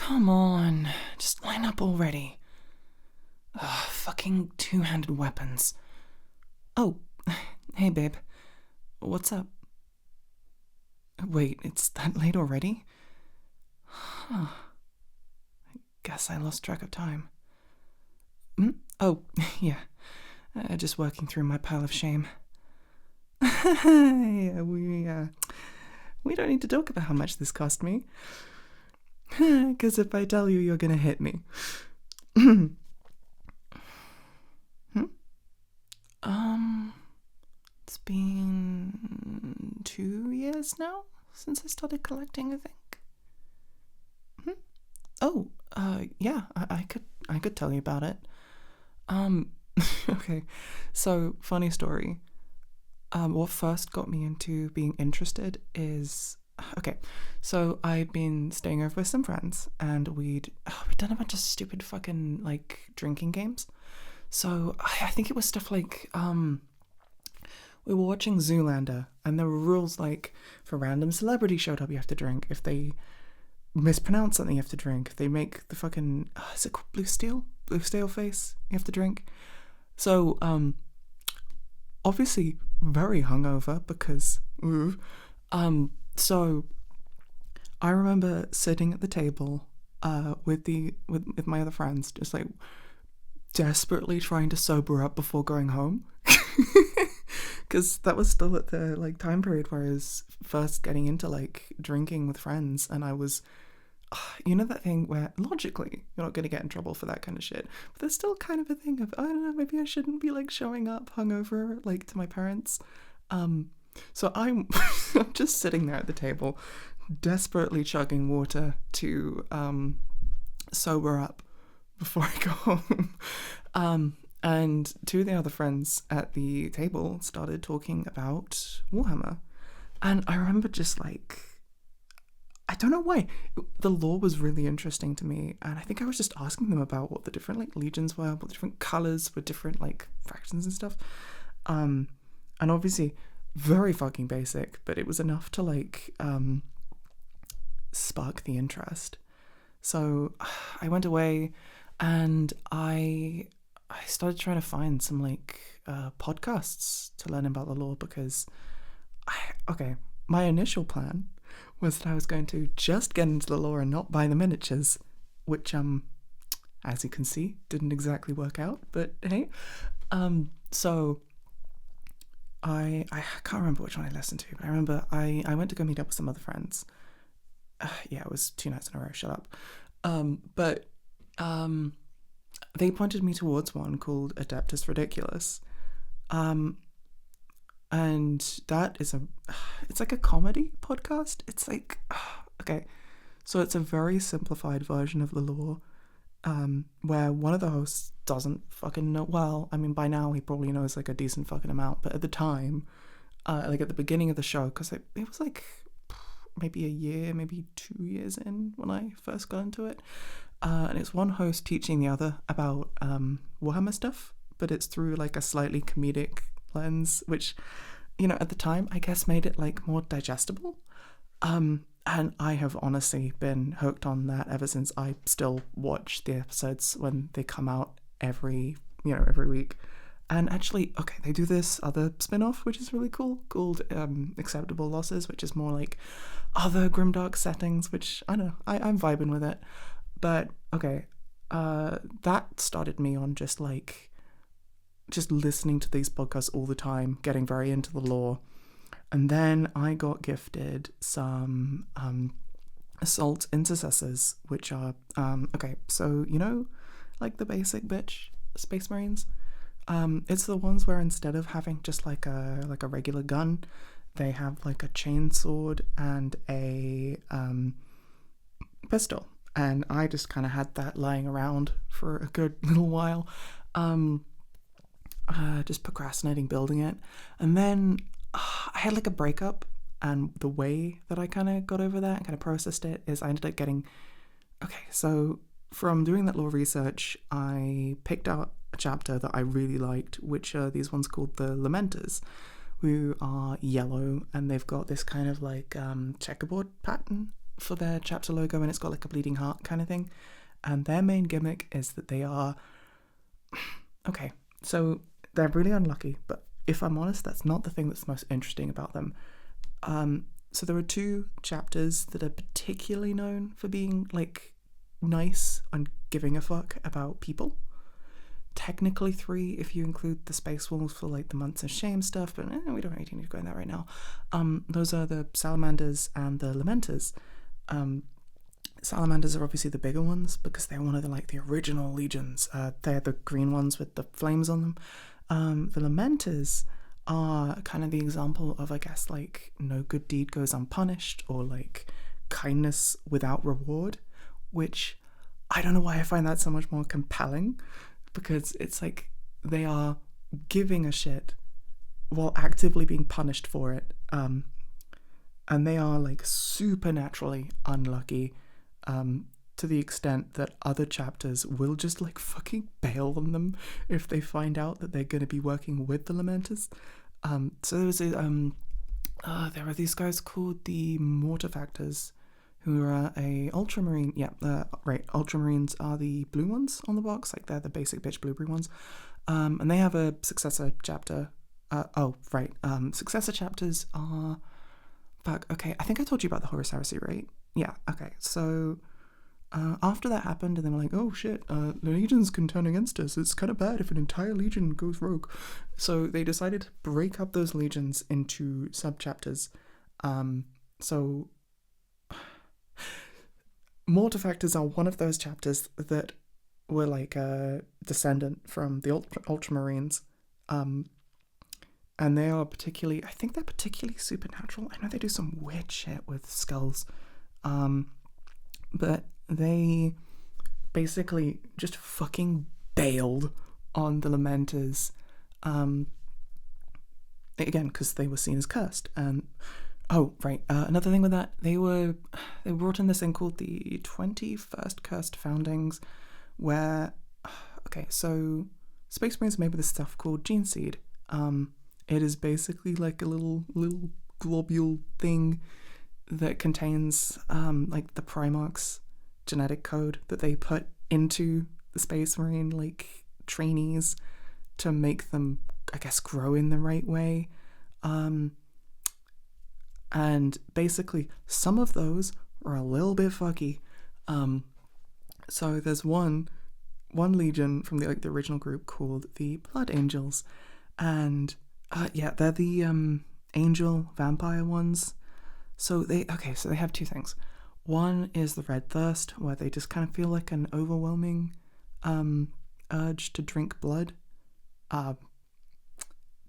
Come on, just line up already. Ugh, fucking two-handed weapons. Oh, hey babe. What's up? Wait, it's that late already? Huh. I guess I lost track of time. Oh, yeah. Just working through my pile of shame. Yeah, we don't need to talk about how much this cost me. Because if I tell you, you're gonna hit me. It's been 2 years now since I started collecting, I think. Oh, yeah, I could tell you about it. Okay, so funny story. What first got me into being interested is, okay, so I'd been staying over with some friends, and we'd done a bunch of stupid fucking, like, drinking games. So I think it was stuff like, we were watching Zoolander, and there were rules like, if a random celebrity showed up, you have to drink. If they mispronounce something, you have to drink. If they make the fucking, is it called Blue Steel face, you have to drink. So, obviously very hungover because, so I remember sitting at the table, with my other friends, just like desperately trying to sober up before going home. Because that was still at the like time period where I was first getting into like drinking with friends, and I was, you know, that thing where logically you're not going to get in trouble for that kind of shit, but there's still kind of a thing of, I don't know, maybe I shouldn't be like showing up hungover like to my parents. So I'm I'm just sitting there at the table desperately chugging water to sober up before I go home. And two of the other friends at the table started talking about Warhammer. And I remember just like, I don't know why, the lore was really interesting to me. And I think I was just asking them about what the different like legions were, what the different colours were, different like factions and stuff. And obviously very fucking basic, but it was enough to like spark the interest. So I went away and I started trying to find some like podcasts to learn about the lore, because my initial plan was that I was going to just get into the lore and not buy the miniatures, which as you can see didn't exactly work out, but hey. So I can't remember which one I listened to, but I remember I went to go meet up with some other friends. Yeah, it was 2 nights in a row, shut up. But they pointed me towards one called Adeptus Ridiculous. And that is it's like a comedy podcast. It's like, okay, so it's a very simplified version of the lore, where one of the hosts doesn't fucking know, well, I mean, by now he probably knows like a decent fucking amount, but at the time, like at the beginning of the show, because it was like maybe a year, maybe 2 years in when I first got into it, and it's one host teaching the other about Warhammer stuff, but it's through like a slightly comedic lens, which, you know, at the time I guess made it like more digestible. And I have honestly been hooked on that ever since. I still watch the episodes when they come out every week. And actually, okay, they do this other spin-off, which is really cool, called Acceptable Losses, which is more like other grimdark settings, which, I don't know, I'm vibing with it. But, okay, that started me on just listening to these podcasts all the time, getting very into the lore. And then I got gifted some Assault Intercessors, which are, okay, so, you know, like the basic bitch Space Marines? It's the ones where instead of having just like a regular gun, they have like a chainsword and a pistol. And I just kind of had that lying around for a good little while, just procrastinating building it. And then I had like a breakup, and the way that I kind of got over that and kind of processed it is I ended up getting, okay, so from doing that lore research, I picked out a chapter that I really liked, which are these ones called the Lamenters, who are yellow, and they've got this kind of like checkerboard pattern for their chapter logo, and it's got like a bleeding heart kind of thing. And their main gimmick is that they are... Okay, so they're really unlucky, but if I'm honest, that's not the thing that's most interesting about them. So there are 2 chapters that are particularly known for being like nice and giving a fuck about people. Technically 3 if you include the space wolves for like the months of shame stuff, but we don't really need to go in that right now. Those are the salamanders and the lamenters. Salamanders are obviously the bigger ones because they're one of the original legions. They're the green ones with the flames on them. The lamenters are kind of the example of, I guess, like no good deed goes unpunished, or like kindness without reward, which I don't know why I find that so much more compelling, because it's like they are giving a shit while actively being punished for it. And they are like supernaturally unlucky, to the extent that other chapters will just like fucking bail on them if they find out that they're going to be working with the lamenters. So there are these guys called the mortifactors, who are a ultramarine. Right, ultramarines are the blue ones on the box, like they're the basic bitch blueberry ones. And they have a successor chapter. Successor chapters are... Fuck, okay, I think I told you about the Horus Heresy, right? Yeah, okay, so after that happened, and they were like, oh shit, the legions can turn against us. It's kind of bad if an entire legion goes rogue. So they decided to break up those legions into sub-chapters. So mortifactors are one of those chapters that were like a descendant from the ultramarines. And they are particularly, I think they're particularly supernatural. I know they do some weird shit with skulls. But they basically just fucking bailed on the lamenters. Again, because they were seen as cursed. And another thing with that, they brought in this thing called the 21st Cursed Foundings, where, okay, so Space Marines are made with this stuff called Gene Seed. It is basically like a little globule thing that contains like the Primarch's genetic code that they put into the Space Marine like trainees to make them, I guess, grow in the right way. And basically some of those are a little bit fucky. So there's one legion from the original group called the Blood Angels, and they're the angel vampire ones. So they have 2 things. One is the Red Thirst, where they just kind of feel like an overwhelming urge to drink blood.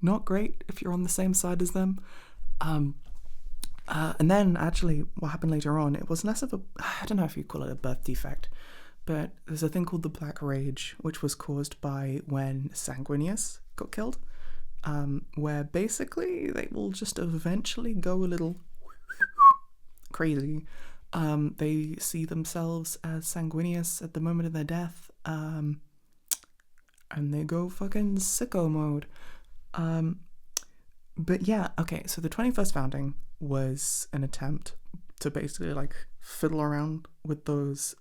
Not great if you're on the same side as them. And then actually what happened later on, it was less of a, I don't know if you call it a birth defect, but there's a thing called the Black Rage, which was caused by when Sanguinius got killed. Where basically they will just eventually go a little crazy. They see themselves as Sanguinius at the moment of their death, and they go fucking sicko mode. But yeah, okay, so the 21st Founding was an attempt to basically like fiddle around with those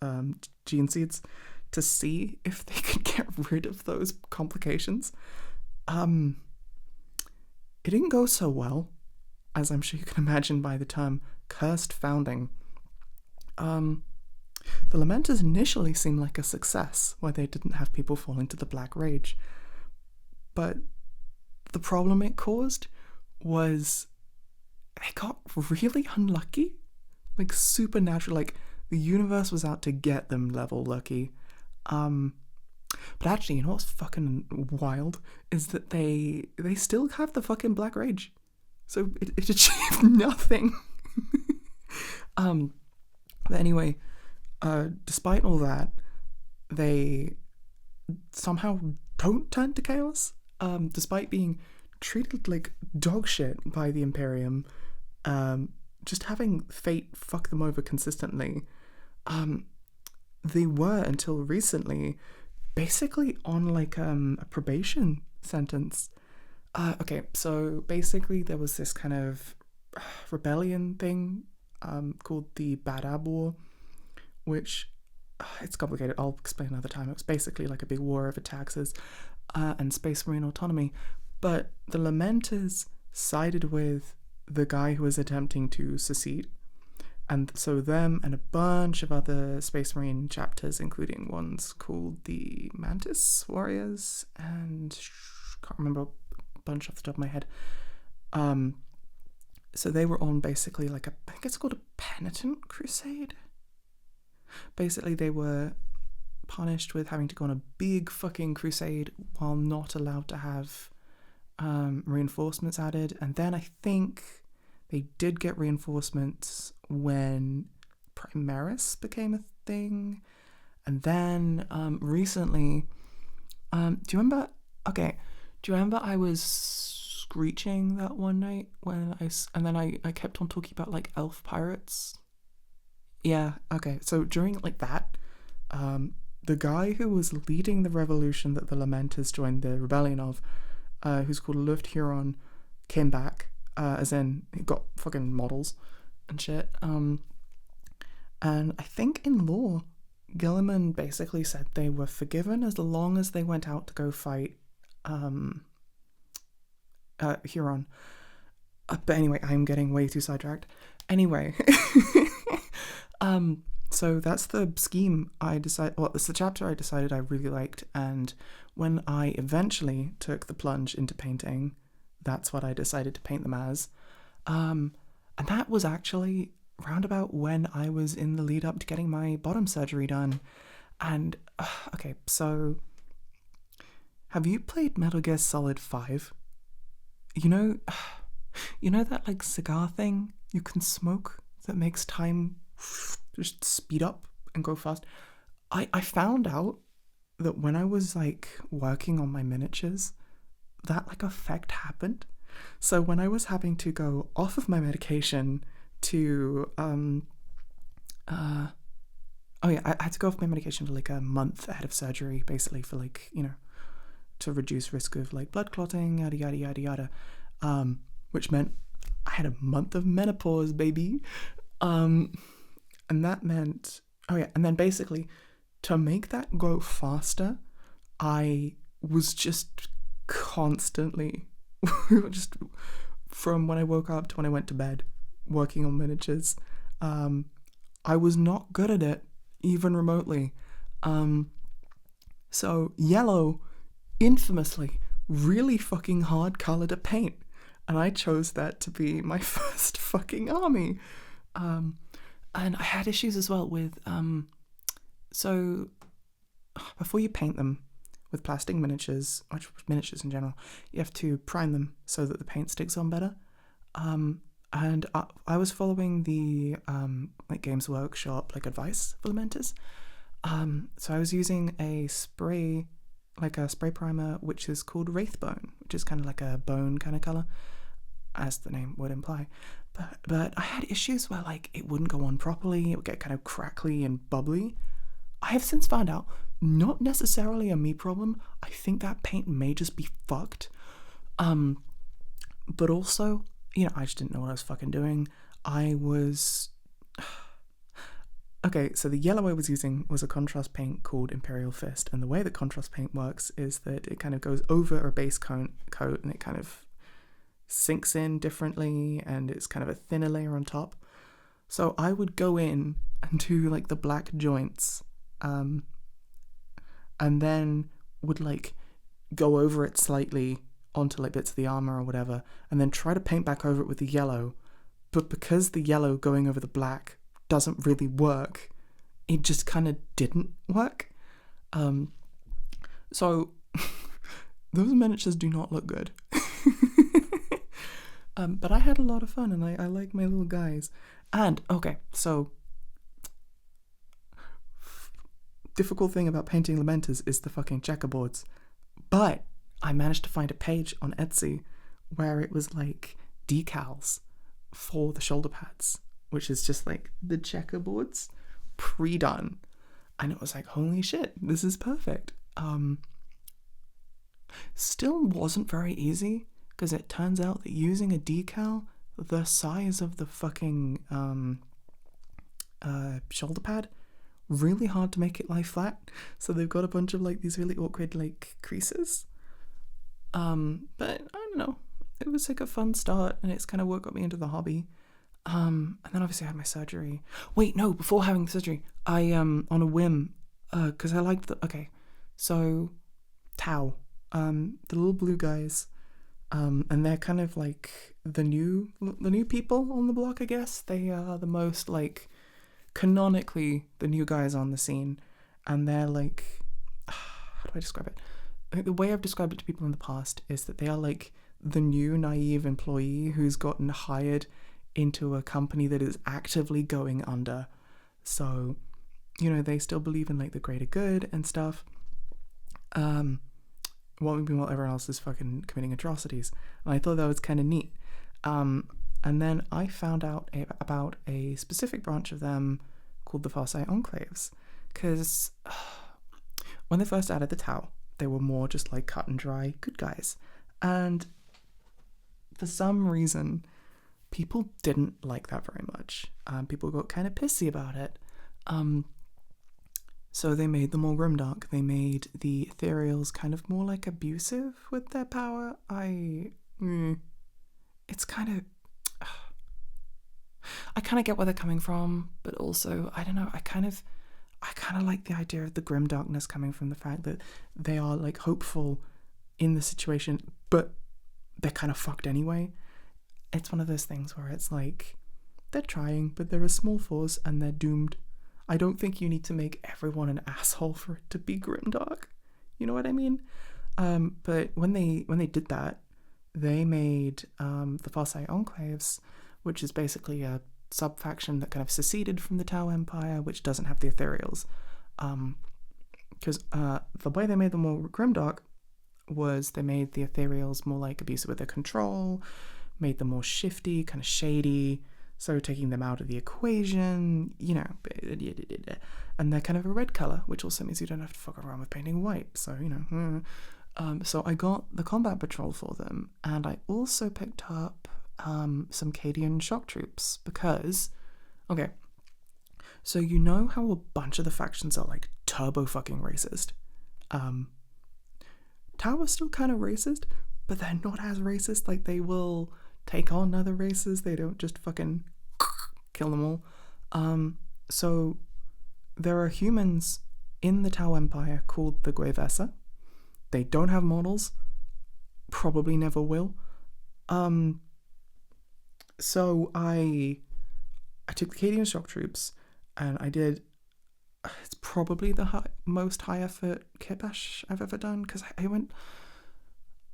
gene seeds to see if they could get rid of those complications. It didn't go so well, as I'm sure you can imagine by the term Cursed Founding. The Lamenters initially seemed like a success, where they didn't have people fall into the Black Rage. But the problem it caused was they got really unlucky. Like supernatural, like the universe was out to get them level lucky. But actually, you know what's fucking wild is that they still have the fucking Black Rage. So it achieved nothing. But anyway, despite all that, they somehow don't turn to chaos. Despite being treated like dog shit by the Imperium, just having fate fuck them over consistently. They were, until recently, basically on like a probation sentence. Okay, so basically there was this kind of rebellion thing called the Badab War, which it's complicated. I'll explain another time. It was basically like a big war over taxes and space marine autonomy. But the lamenters sided with the guy who was attempting to secede. And so them and a bunch of other Space Marine chapters, including ones called the Mantis Warriors, and can't remember a bunch off the top of my head. So they were on basically like I think it's called a penitent crusade. Basically, they were punished with having to go on a big fucking crusade while not allowed to have reinforcements added. And then I think they did get reinforcements when Primaris became a thing. And then recently, do you remember I was screeching that one night and then I kept on talking about like elf pirates? Yeah, okay. So during like that, the guy who was leading the revolution that the Lamenters joined the rebellion of, who's called Luft Huron, came back, as in he got fucking models and shit. And I think in law, Gilliman basically said they were forgiven as long as they went out to go fight Huron. But anyway, I'm getting way too sidetracked. Anyway, so that's the scheme it's the chapter I decided I really liked, and when I eventually took the plunge into painting, that's what I decided to paint them as. And that was actually roundabout when I was in the lead up to getting my bottom surgery done. And, okay, so have you played Metal Gear Solid 5? You know that like cigar thing you can smoke that makes time just speed up and go fast? I found out that when I was like working on my miniatures, that like effect happened. So when I was having to go off of my medication to I had to go off my medication for like a month ahead of surgery, basically for like, to reduce risk of like blood clotting, yada yada yada yada, which meant I had a month of menopause, baby. And that meant and then basically to make that go faster, I was just constantly just from when I woke up to when I went to bed working on miniatures. I was not good at it, even remotely. So yellow, infamously, really fucking hard colour to paint, and I chose that to be my first fucking army. And I had issues as well with so before you paint them with plastic miniatures, or miniatures in general, you have to prime them so that the paint sticks on better. And I was following the like Games Workshop like advice for lamenters. So I was using a spray primer, which is called Wraithbone, which is kind of like a bone kind of color, as the name would imply. But I had issues where like it wouldn't go on properly. It would get kind of crackly and bubbly. I have since found out, not necessarily a me problem. I think that paint may just be fucked. But also, I just didn't know what I was fucking doing. Okay, so the yellow I was using was a contrast paint called Imperial Fist, and the way that contrast paint works is that it kind of goes over a base coat and it kind of sinks in differently, and it's kind of a thinner layer on top. So I would go in and do like the black joints, and then would like go over it slightly onto like bits of the armor or whatever, and then try to paint back over it with the yellow. But because the yellow going over the black doesn't really work, it just kind of didn't work. So those miniatures do not look good. But I had a lot of fun, and I like my little guys. And okay, so difficult thing about painting lamenters is the fucking checkerboards. But I managed to find a page on Etsy where it was like decals for the shoulder pads, which is just like the checkerboards pre-done. And it was like, holy shit, this is perfect. Still wasn't very easy, because it turns out that using a decal the size of the fucking shoulder pad. Really hard to make it lie flat. So they've got a bunch of like these really awkward like creases. But I don't know. It was like a fun start, and it's kind of what got me into the hobby. And then obviously I had my surgery. Wait, no, before having the surgery, I on a whim, because I liked so Tau, the little blue guys, and they're kind of like the new people on the block, I guess. They are the most like canonically the new guys on the scene, and they're like, how do I describe it? I think the way I've described it to people in the past is that they are like the new naive employee who's gotten hired into a company that is actively going under. So, you know, they still believe in like the greater good and stuff. While everyone else is fucking committing atrocities. And I thought that was kind of neat. And then I found out about a specific branch of them called the farsight enclaves. Because when they first added the Tau, they were more just like cut and dry good guys. And for some reason, people didn't like that very much. People got kind of pissy about it. So they made them all grimdark. They made the ethereals kind of more like abusive with their power. It's kind of... I kind of get where they're coming from, but also, I don't know, I kind of like the idea of the grimdarkness coming from the fact that they are like hopeful in the situation, but they're kind of fucked anyway. It's one of those things where it's like, they're trying, but they're a small force and they're doomed. I don't think you need to make everyone an asshole for it to be grimdark. You know what I mean? But when they did that, they made the farsight enclaves, which is basically a sub-faction that kind of seceded from the Tau Empire, which doesn't have the ethereals. Because the way they made them more grimdark was they made the ethereals more like abusive with their control, made them more shifty, kind of shady, so taking them out of the equation, you know, and they're kind of a red colour, which also means you don't have to fuck around with painting white, so, you know. So I got the combat patrol for them, and I also picked up some Cadian shock troops, because, okay, so you know how a bunch of the factions are like turbo fucking racist? Tau are still kind of racist, but they're not as racist. Like, they will take on other races, they don't just fucking kill them all. So there are humans in the Tau Empire called the Guevesa. They don't have models, probably never will. So I took the Cadian shock troops, and I did, it's probably the most high effort kit bash I've ever done, because I went,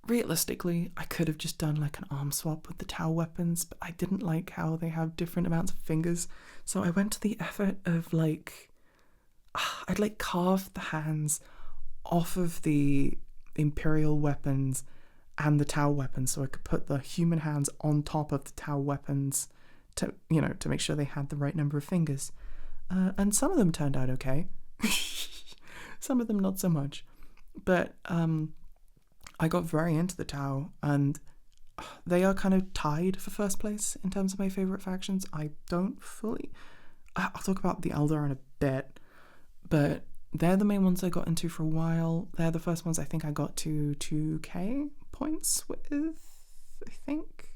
realistically, I could have just done like an arm swap with the Tau weapons, but I didn't like how they have different amounts of fingers. So I went to the effort of like, I'd like carve the hands off of the imperial weapons and the Tau weapons, so I could put the human hands on top of the Tau weapons to, you know, to make sure they had the right number of fingers. And some of them turned out okay. Some of them not so much. But I got very into the Tau, and they are kind of tied for first place in terms of my favourite factions. I don't fully... I'll talk about the Eldar in a bit, but they're the main ones I got into for a while. They're the first ones I think I got to 2k points with, I think.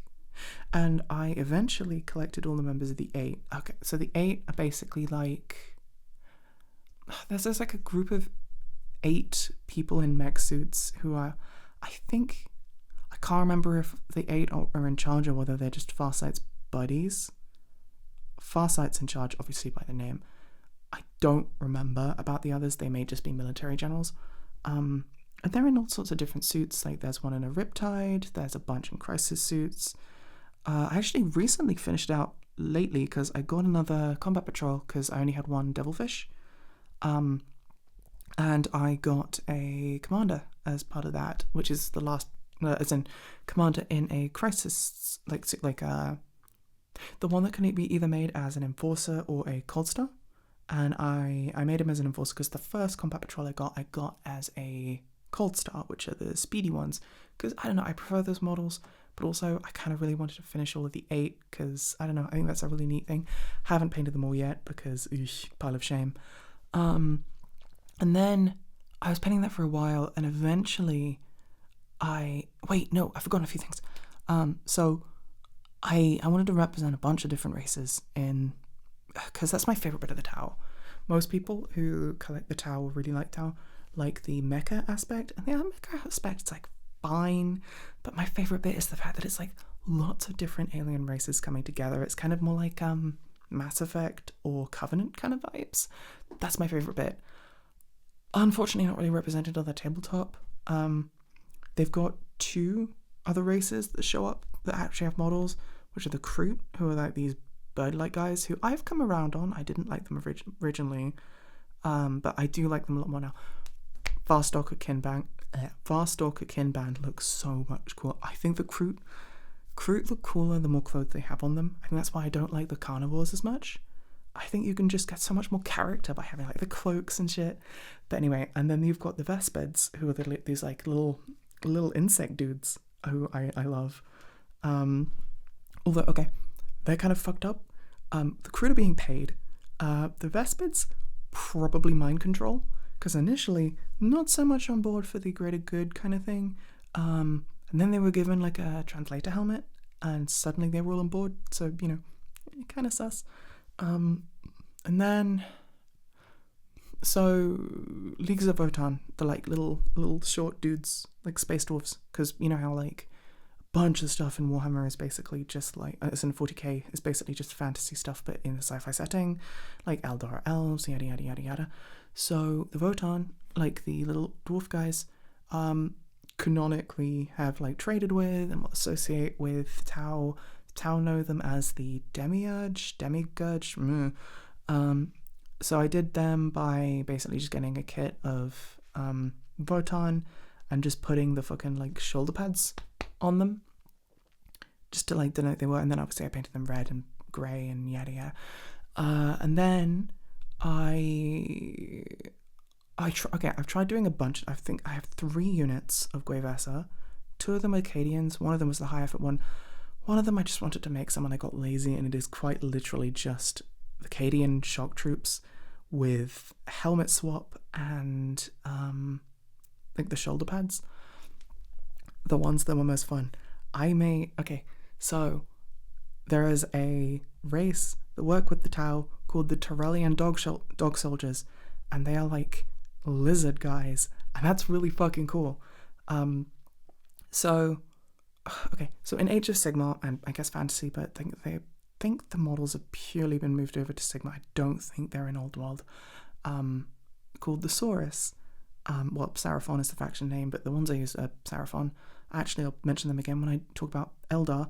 And I eventually collected all the members of the 8. Okay, so the 8 are basically like... There's like a group of 8 people in mech suits who are, I think... I can't remember if the 8 are in charge or whether they're just Farsight's buddies. Farsight's in charge, obviously, by the name. I don't remember about the others. They may just be military generals. And they're in all sorts of different suits. Like, there's one in a Riptide. There's a bunch in Crisis suits. I actually recently finished out lately because I got another combat patrol because I only had one devilfish. And I got a commander as part of that, which is the last, as in commander in a Crisis, the one that can be either made as an enforcer or a cold star. And I made him as an enforcer because the first combat patrol I got as a cold star, which are the speedy ones, because I don't know, I prefer those models, but also I kind of really wanted to finish all of the 8 because, I don't know, I think that's a really neat thing. Haven't painted them all yet because, pile of shame. And then I was painting that for a while, and eventually I've forgotten a few things. So I wanted to represent a bunch of different races because that's my favorite bit of the Tau. Most people who collect the Tau really like Tau, like the mecha aspect, and the mecha aspect is like fine, but my favorite bit is the fact that it's like lots of different alien races coming together. It's kind of more like Mass Effect or Covenant kind of vibes. That's my favorite bit. Unfortunately, not really represented on the tabletop. They've got 2 other races that show up that actually have models, which are the Kroot, who are like these bird-like guys who I've come around on. I didn't like them originally, but I do like them a lot more now. Farstalker Kinband looks so much cool. I think the Kroot look cooler the more clothes they have on them. I think that's why I don't like the carnivores as much. I think you can just get so much more character by having like the cloaks and shit. But anyway, and then you've got the Vespids, who are these like little insect dudes who I love. Although, okay, they're kind of fucked up. The Kroot are being paid. The Vespids, probably mind control, because initially not so much on board for the greater good kind of thing. And then they were given like a translator helmet, and suddenly they were all on board. So, kind of sus. And then, so Leagues of Votann, the like little short dudes, like space dwarves, because you know how like a bunch of stuff in Warhammer is basically just like, as in 40k, is basically just fantasy stuff, but in a sci-fi setting, like Eldar elves, yada yada yada yada. So the Votann, like the little dwarf guys, canonically have like traded with and will associate with Tau. Tau know them as the Demigurge. So I did them by basically just getting a kit of Votann and just putting the fucking like shoulder pads on them just to like denote they were, and then obviously I painted them red and grey and yada yada. And then I've tried doing a bunch. I think I have 3 units of Guevesa. 2 of them are Acadians. One of them was the high effort one. One of them I just wanted to make some and I got lazy, and it is quite literally just Acadian shock troops with helmet swap and like the shoulder pads. The ones that were most fun. So there is a race that work with the Tau called the Derailing dog soldiers, and they are like lizard guys, and that's really fucking cool. So in Age of Sigmar, and I guess Fantasy, but I think the models have purely been moved over to Sigmar. I don't think they're in Old World. Called the Saurus. Seraphon is the faction name, but the ones I use are Seraphon. Actually, I'll mention them again when I talk about Eldar.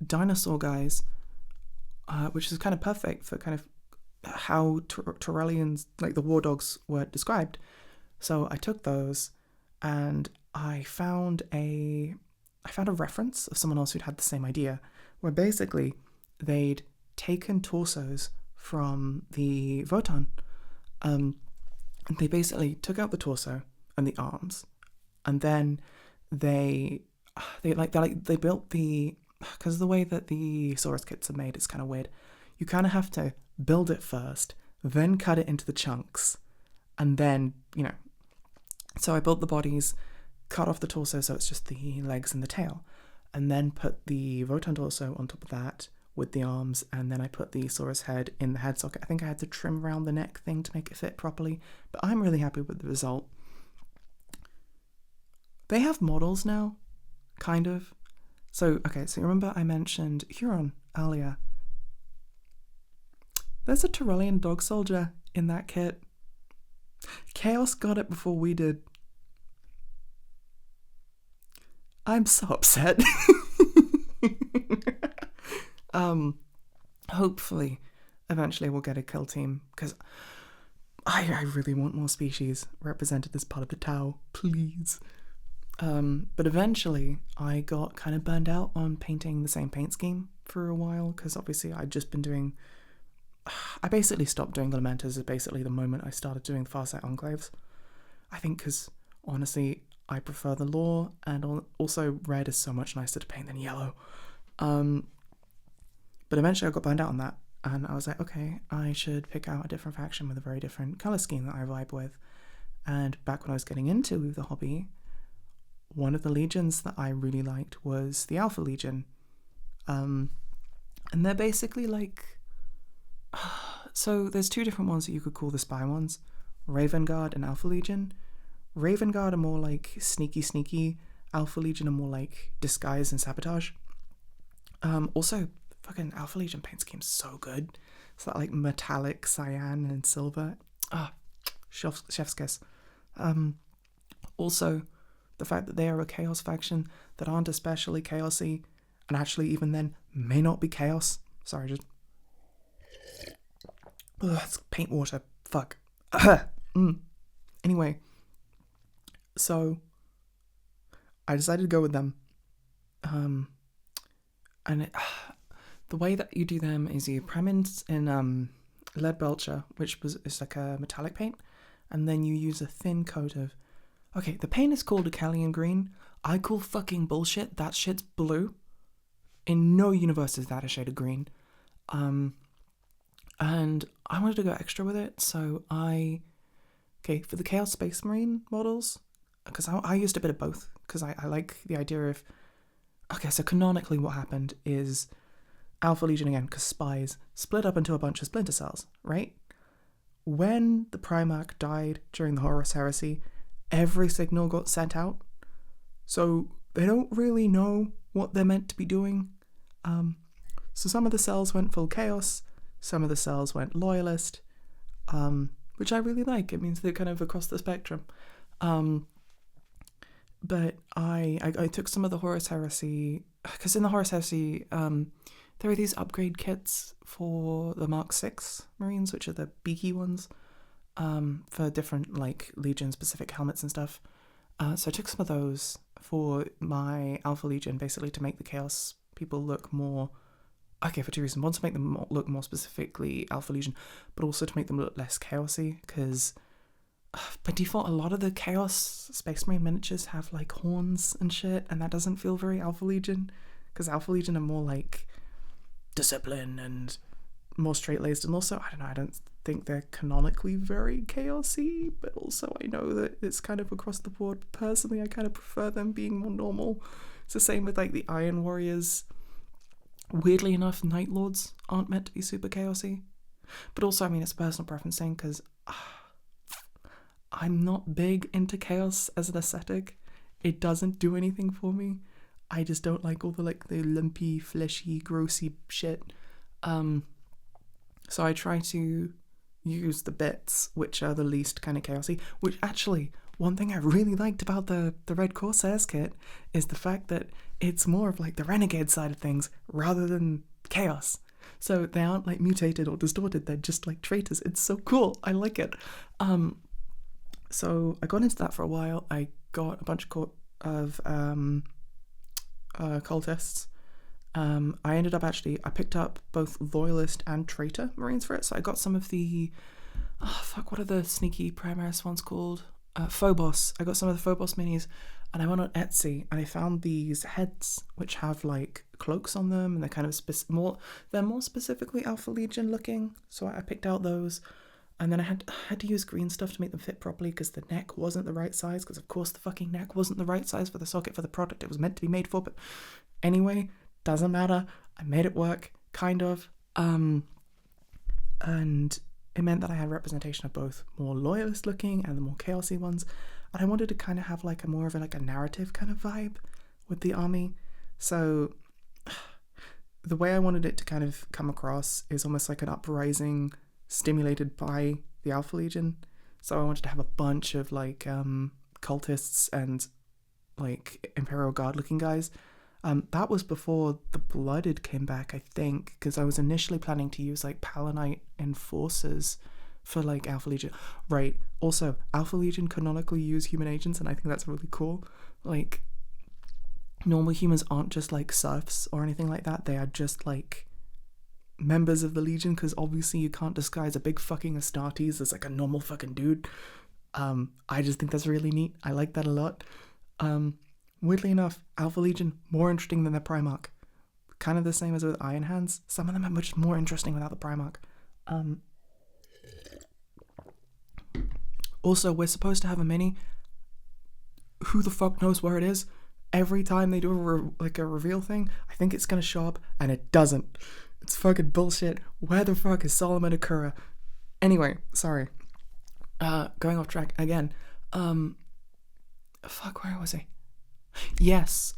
Dinosaur guys, which is kind of perfect for kind of how Taurelians, like the war dogs, were described. So I took those, and I found a reference of someone else who'd had the same idea, where basically they'd taken torsos from the Votann, and they basically took out the torso and the arms, and then they built the, because the way that the Saurus kits are made, it's kind of weird. You kind of have to build it first, then cut it into the chunks, and then, so I built the bodies, cut off the torso so it's just the legs and the tail, and then put the Votann torso on top of that with the arms, and then I put the Saurus head in the head socket. I think I had to trim around the neck thing to make it fit properly, but I'm really happy with the result. They have models now, kind of. So remember I mentioned Huron earlier. There's a Taurelian dog soldier in that kit. Chaos got it before we did. I'm so upset. Hopefully, eventually we'll get a kill team, because I really want more species represented as part of the Tau, please. But eventually I got kind of burned out on painting the same paint scheme for a while, because obviously I'd just been doing... I basically stopped doing the lamenters at basically the moment I started doing the farsight enclaves. I think because, honestly, I prefer the law, and also red is so much nicer to paint than yellow. But eventually I got burned out on that, and I was like, okay, I should pick out a different faction with a very different colour scheme that I vibe with. And back when I was getting into the hobby, one of the legions that I really liked was the Alpha Legion. And they're basically like... So there's two different ones that you could call the spy ones, Raven Guard and Alpha Legion. Raven Guard are more like sneaky. Alpha Legion are more like disguise and sabotage. Also, fucking Alpha Legion paint scheme's so good. It's that like metallic cyan and silver. Chef's kiss. Also, the fact that they are a chaos faction that aren't especially chaosy, and actually even then may not be chaos. Sorry, just... Ugh, it's paint water. Fuck. Anyway, so I decided to go with them. The way that you do them is you prime in lead belcher, which is like a metallic paint, and then you use a thin coat of... Okay, the paint is called Acalian green. I call fucking bullshit. That shit's blue. In no universe is that a shade of green. And I wanted to go extra with it, so for the Chaos Space Marine models, because I used a bit of both, because I like the idea of... Okay, so canonically what happened is Alpha Legion, again, because spies, split up into a bunch of splinter cells, right? When the Primarch died during the Horus Heresy, every signal got sent out, so they don't really know what they're meant to be doing. So some of the cells went full chaos, some of the cells went loyalist, which I really like. It means they're kind of across the spectrum. But I took some of the Horus Heresy, because in the Horus Heresy, there are these upgrade kits for the Mark 6 Marines, which are the beaky ones, for different like Legion-specific helmets and stuff. So I took some of those for my Alpha Legion, basically to make the Chaos people look more... Okay, for two reasons. One, to make them look more specifically Alpha Legion, but also to make them look less chaosy, because by default, a lot of the Chaos Space Marine miniatures have like horns and shit, and that doesn't feel very Alpha Legion, because Alpha Legion are more like discipline and more straight-laced, and also, I don't know, I don't think they're canonically very chaosy, but also I know that it's kind of across the board. Personally, I kind of prefer them being more normal. It's the same with like the Iron Warriors. Weirdly enough, Night Lords aren't meant to be super chaosy. But also, I mean, it's a personal preference thing, because I'm not big into chaos as an aesthetic. It doesn't do anything for me. I just don't like all the lumpy, fleshy, grossy shit. So I try to use the bits which are the least kind of chaosy, which actually... One thing I really liked about the Red Corsairs kit is the fact that it's more of like the renegade side of things rather than chaos. So they aren't like mutated or distorted, they're just like traitors. It's so cool. I like it. So I got into that for a while. I got a bunch of cultists. I ended up I picked up both loyalist and traitor Marines for it. So I got some of the... what are the sneaky Primaris ones called? Phobos. I got some of the Phobos minis, and I went on Etsy and I found these heads which have like cloaks on them, and they're kind of they're more specifically Alpha Legion looking. So I picked out those, and then I had to use green stuff to make them fit properly, because the neck wasn't the right size, because of course the fucking neck wasn't the right size for the socket for the product it was meant to be made for. But anyway, doesn't matter. I made it work, kind of. And it meant that I had representation of both more loyalist looking and the more chaosy ones, and I wanted to kind of have like a more of a narrative kind of vibe with the army. So the way I wanted it to kind of come across is almost like an uprising stimulated by the Alpha Legion. So I wanted to have a bunch of like cultists and like Imperial Guard looking guys. That was before the Blooded came back, I think, because I was initially planning to use like Palanite enforcers for like Alpha Legion. Right. Also, Alpha Legion canonically use human agents, and I think that's really cool. Like, normal humans aren't just like serfs or anything like that. They are just like members of the Legion, because obviously you can't disguise a big fucking Astartes as like a normal fucking dude. I just think that's really neat. I like that a lot. Weirdly enough, Alpha Legion, more interesting than their Primarch. Kind of the same as with Iron Hands. Some of them are much more interesting without the Primarch. Also, we're supposed to have a mini. Who the fuck knows where it is? Every time they do a reveal thing, I think it's gonna show up, and it doesn't. It's fucking bullshit. Where the fuck is Solomon Akura? Anyway, sorry. Going off track again. Fuck, where was I? Yes.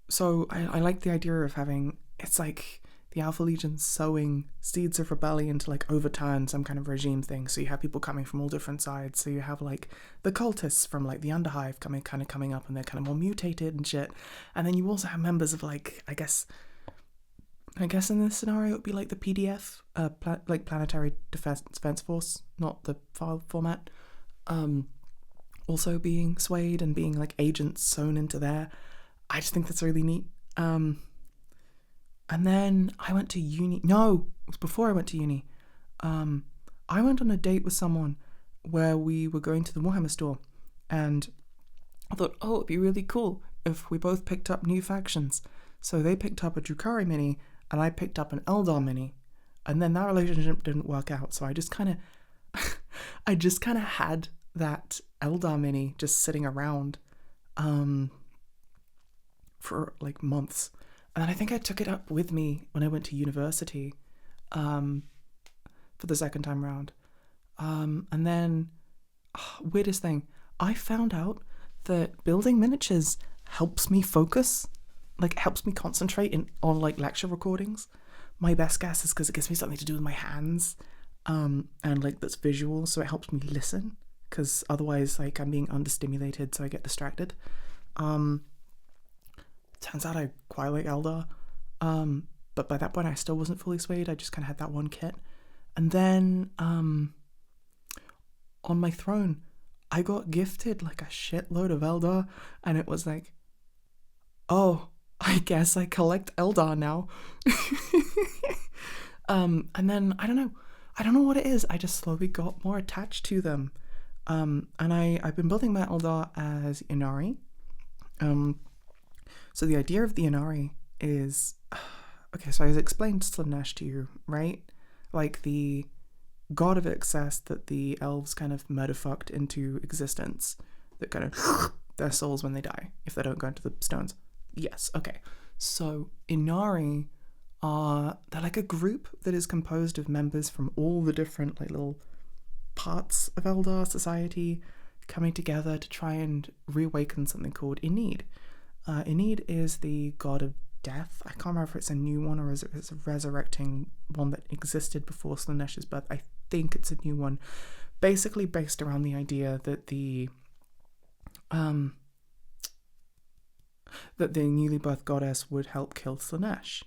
So I like the idea of having, it's like the Alpha Legion sowing seeds of rebellion to like overturn some kind of regime thing. So you have people coming from all different sides. So you have like the cultists from like the Underhive coming up, and they're kind of more mutated and shit. And then you also have members of like, I guess in this scenario it would be like the PDF, like Planetary Defense Force, not the file format. Also being swayed and being like agents sewn into there. I just think that's really neat. And then I went to uni. No, it was before I went to uni. I went on a date with someone where we were going to the Warhammer store, and I thought, oh, it'd be really cool if we both picked up new factions. So they picked up a Drukhari mini, and I picked up an Eldar mini, and then that relationship didn't work out. So I just kind of had that Eldar mini just sitting around, for like months. And then I think I took it up with me when I went to university, for the second time round. And then, weirdest thing, I found out that building miniatures helps me focus, like helps me concentrate on like lecture recordings. My best guess is because it gives me something to do with my hands, and like that's visual, so it helps me listen, because otherwise like I'm being understimulated, so I get distracted. Turns out I quite like Eldar, but by that point I still wasn't fully swayed. I just kind of had that one kit. And then on my throne I got gifted like a shitload of Eldar, and it was like, oh, I guess I collect Eldar now. And then I don't know what it is, I just slowly got more attached to them. And I've been building my Eldar as ynnari. So the idea of the ynnari is, okay, so I explained Slaanesh to you, right? Like the god of excess that the elves kind of murder-fucked into existence, that kind of their souls when they die, if they don't go into the stones. Yes, okay. So ynnari they're like a group that is composed of members from all the different like little parts of Eldar society coming together to try and reawaken something called Enid. Enid is the god of death. I can't remember if it's a new one or is it's a resurrecting one that existed before Slaanesh's birth. I think it's a new one, basically based around the idea that the newly birthed goddess would help kill Slaanesh.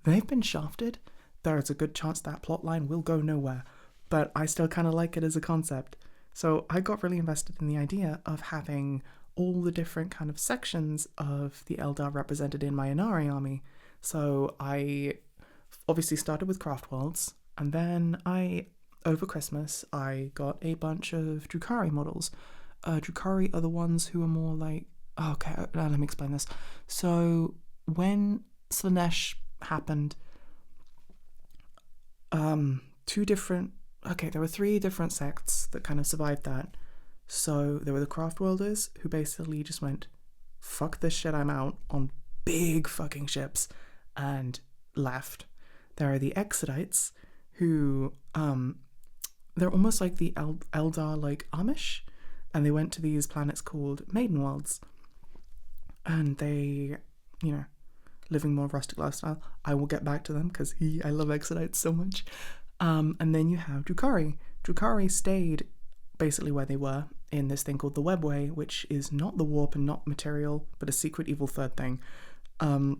They've been shafted. There is a good chance that plotline will go nowhere, but I still kind of like it as a concept. So I got really invested in the idea of having all the different kind of sections of the Eldar represented in my ynnari army. So I obviously started with craft worlds, and then over Christmas I got a bunch of drukhari models. Drukhari are the ones who are more like, let me explain this. So when Slaanesh happened, there were 3 different sects that kind of survived that. So there were the craft worlders, who basically just went, fuck this shit, I'm out, on big fucking ships, and left. There are the exodites, who they're almost like the Eldar, like Amish, and they went to these planets called maiden worlds, and they, living more rustic lifestyle. I will get back to them because I love exodites so much. And then you have drukhari. Drukhari stayed basically where they were in this thing called the Webway, which is not the warp and not material, but a secret evil third thing. And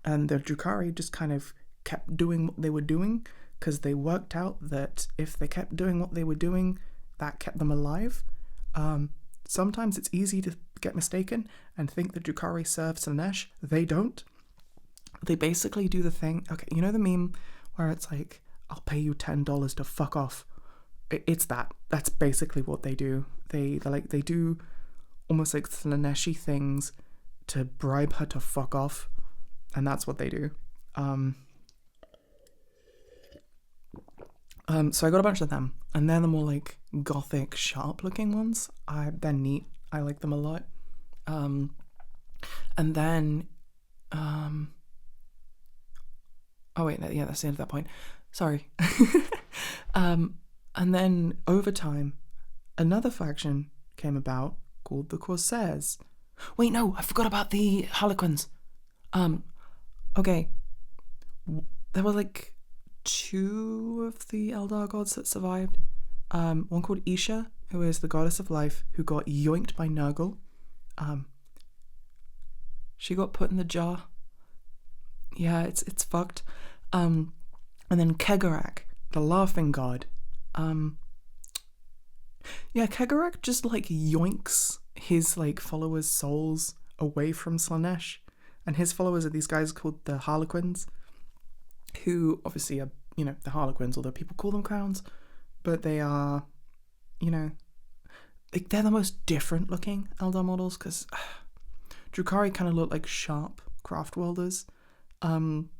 the drukhari just kind of kept doing what they were doing, because they worked out that if they kept doing what they were doing, that kept them alive. Sometimes it's easy to get mistaken and think that drukhari serve Slaanesh. They don't. They basically do the thing, okay, you know the meme where it's like, I'll pay you $10 to fuck off. It's that. That's basically what they do. They do almost like Slaneshi things to bribe her to fuck off, and that's what they do. So I got a bunch of them, and they're the more like gothic, sharp-looking ones. They're neat. I like them a lot. And then, oh wait, yeah, that's the end of that point. Sorry. And then over time, another faction came about called the Corsairs. Wait, no, I forgot about the harlequins. Okay, there were like 2 of the Eldar gods that survived. One called Isha, who is the goddess of life, who got yoinked by Nurgle. She got put in the jar. Yeah, it's fucked. And then Kegarak, the laughing god. Yeah, Kegarak just like yoinks his like followers' souls away from Slaanesh, and his followers are these guys called the harlequins, who obviously are, you know, the harlequins, although people call them clowns, but they are, you know, like they're the most different looking Eldar models, because drukhari kind of look like sharp craft welders, and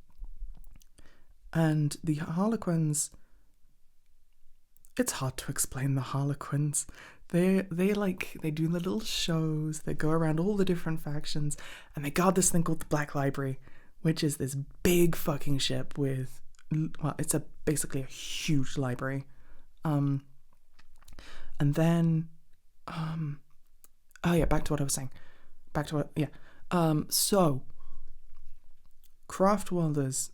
the harlequins, it's hard to explain the harlequins. They do the little shows, they go around all the different factions, and they guard this thing called the Black Library, which is this big fucking ship with, well, it's basically a huge library. And then, oh yeah, back to what I was saying. So, craft welders,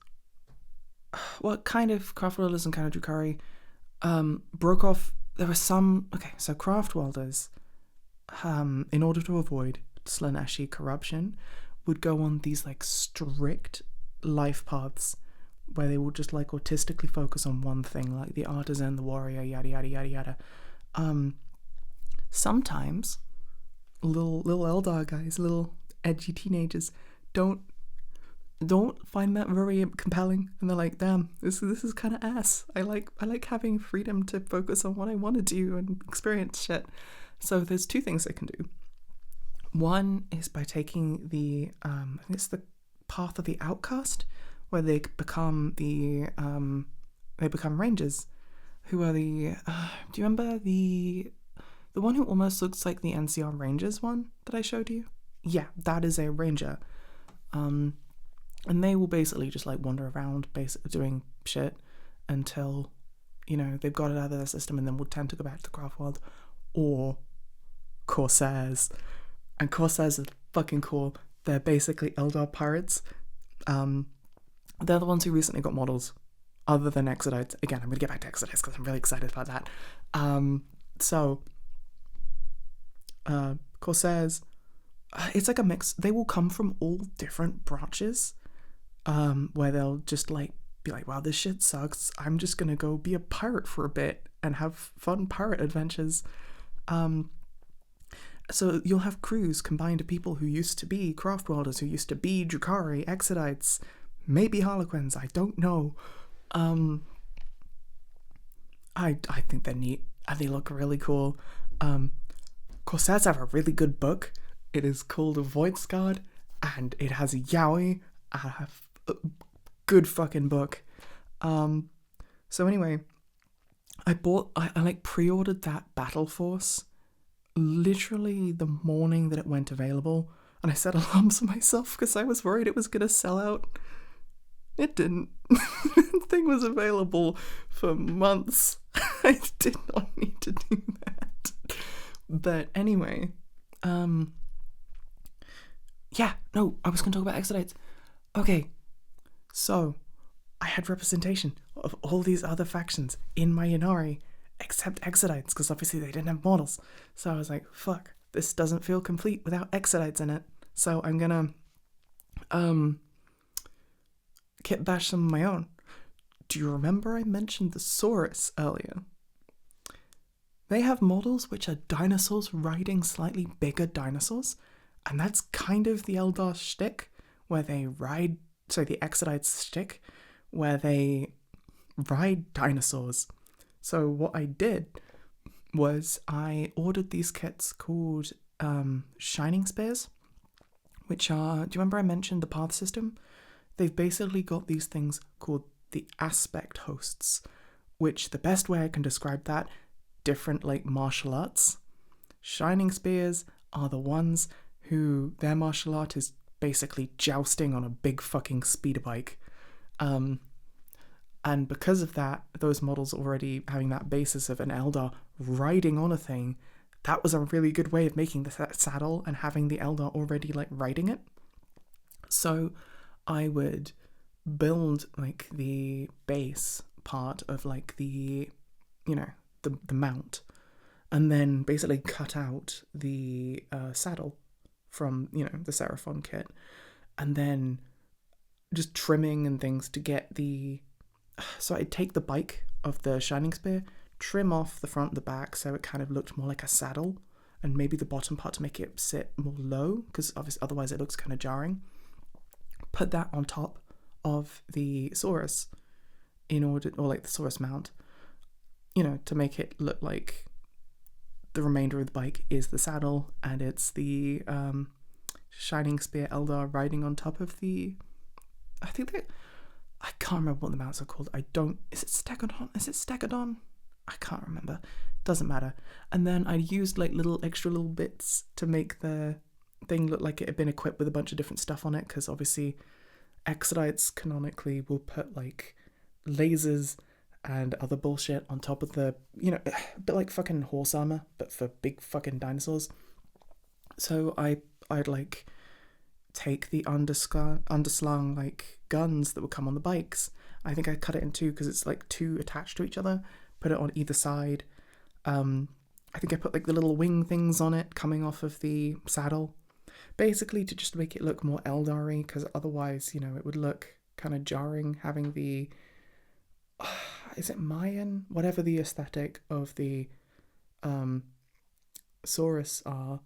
well, kind of craft welders and kind of drukhari, broke off. There were some, okay, so craft welders, in order to avoid Slaaneshi corruption, would go on these like strict life paths where they will just like autistically focus on one thing, like the artisan, the warrior, yada yada yada yada. Sometimes little Eldar guys, little edgy teenagers, don't find that very compelling, and they're like, damn, this is kind of ass. I like having freedom to focus on what I want to do and experience shit. So there's 2 things they can do. One is by taking the I think it's the path of the outcast, where they become rangers, who are the do you remember the one who almost looks like the NCR Rangers one that I showed you? Yeah, that is a ranger. And they will basically just like wander around doing shit until, you know, they've got it out of their system, and then will tend to go back to the craft world. Or corsairs. And corsairs are fucking cool. They're basically Eldar pirates. They're the ones who recently got models, other than exodites. Again, I'm going to get back to exodites because I'm really excited about that. Corsairs, it's like a mix. They will come from all different branches, where they'll just like be like, wow, this shit sucks. I'm just going to go be a pirate for a bit and have fun pirate adventures. So you'll have crews combined of people who used to be craft welders, who used to be drukhari, exodites, maybe harlequins, I don't know. I think they're neat and they look really cool. Corsairs have a really good book. It is called Void's Guard, and it has a yaoi. A good fucking book. So anyway, I pre-ordered that Battle Force literally the morning that it went available, and I set alarms for myself because I was worried it was gonna sell out. It didn't. The thing was available for months. I did not need to do that. But anyway, yeah, no, I was gonna talk about exodites. Okay, so I had representation of all these other factions in my ynnari, except exodites, because obviously they didn't have models. So I was like, fuck, this doesn't feel complete without exodites in it. So I'm gonna kit bash some of my own. Do you remember I mentioned the Saurus earlier? They have models which are dinosaurs riding slightly bigger dinosaurs, and that's kind of the Eldar shtick, where they ride, so the exodites shtick, where they ride dinosaurs. So what I did was I ordered these kits called shining spears, which are, do you remember I mentioned the path system? They've basically got these things called the aspect hosts, which the best way I can describe that, different like martial arts. Shining spears are the ones who their martial art is basically jousting on a big fucking speeder bike. And because of that, those models already having that basis of an Eldar riding on a thing, that was a really good way of making the saddle and having the Eldar already like riding it. So I would build like the base part of like the, you know, the mount, and then basically cut out the saddle from, you know, the Seraphon kit, and then just trimming and things to get the... So I'd take the bike of the Shining Spear, trim off the front and the back so it kind of looked more like a saddle, and maybe the bottom part to make it sit more low, because obviously otherwise it looks kind of jarring. Put that on top of the Saurus in order, or like the Saurus mount, you know, to make it look like the remainder of the bike is the saddle and it's the Shining Spear Eldar riding on top of the... I can't remember what the mounts are called. Is it Stegodon? I can't remember. Doesn't matter. And then I used like extra little bits to make the thing look like it had been equipped with a bunch of different stuff on it, because obviously exodites canonically will put like lasers and other bullshit on top of the, you know, a bit like fucking horse armor, but for big fucking dinosaurs. So I'd like take the underslung like guns that would come on the bikes. I think I cut it in two because it's like two attached to each other. Put it on either side. I think I put like the little wing things on it coming off of the saddle, basically to just make it look more Eldari, because otherwise, you know, it would look kind of jarring having the is it Mayan, whatever the aesthetic of the Saurus are,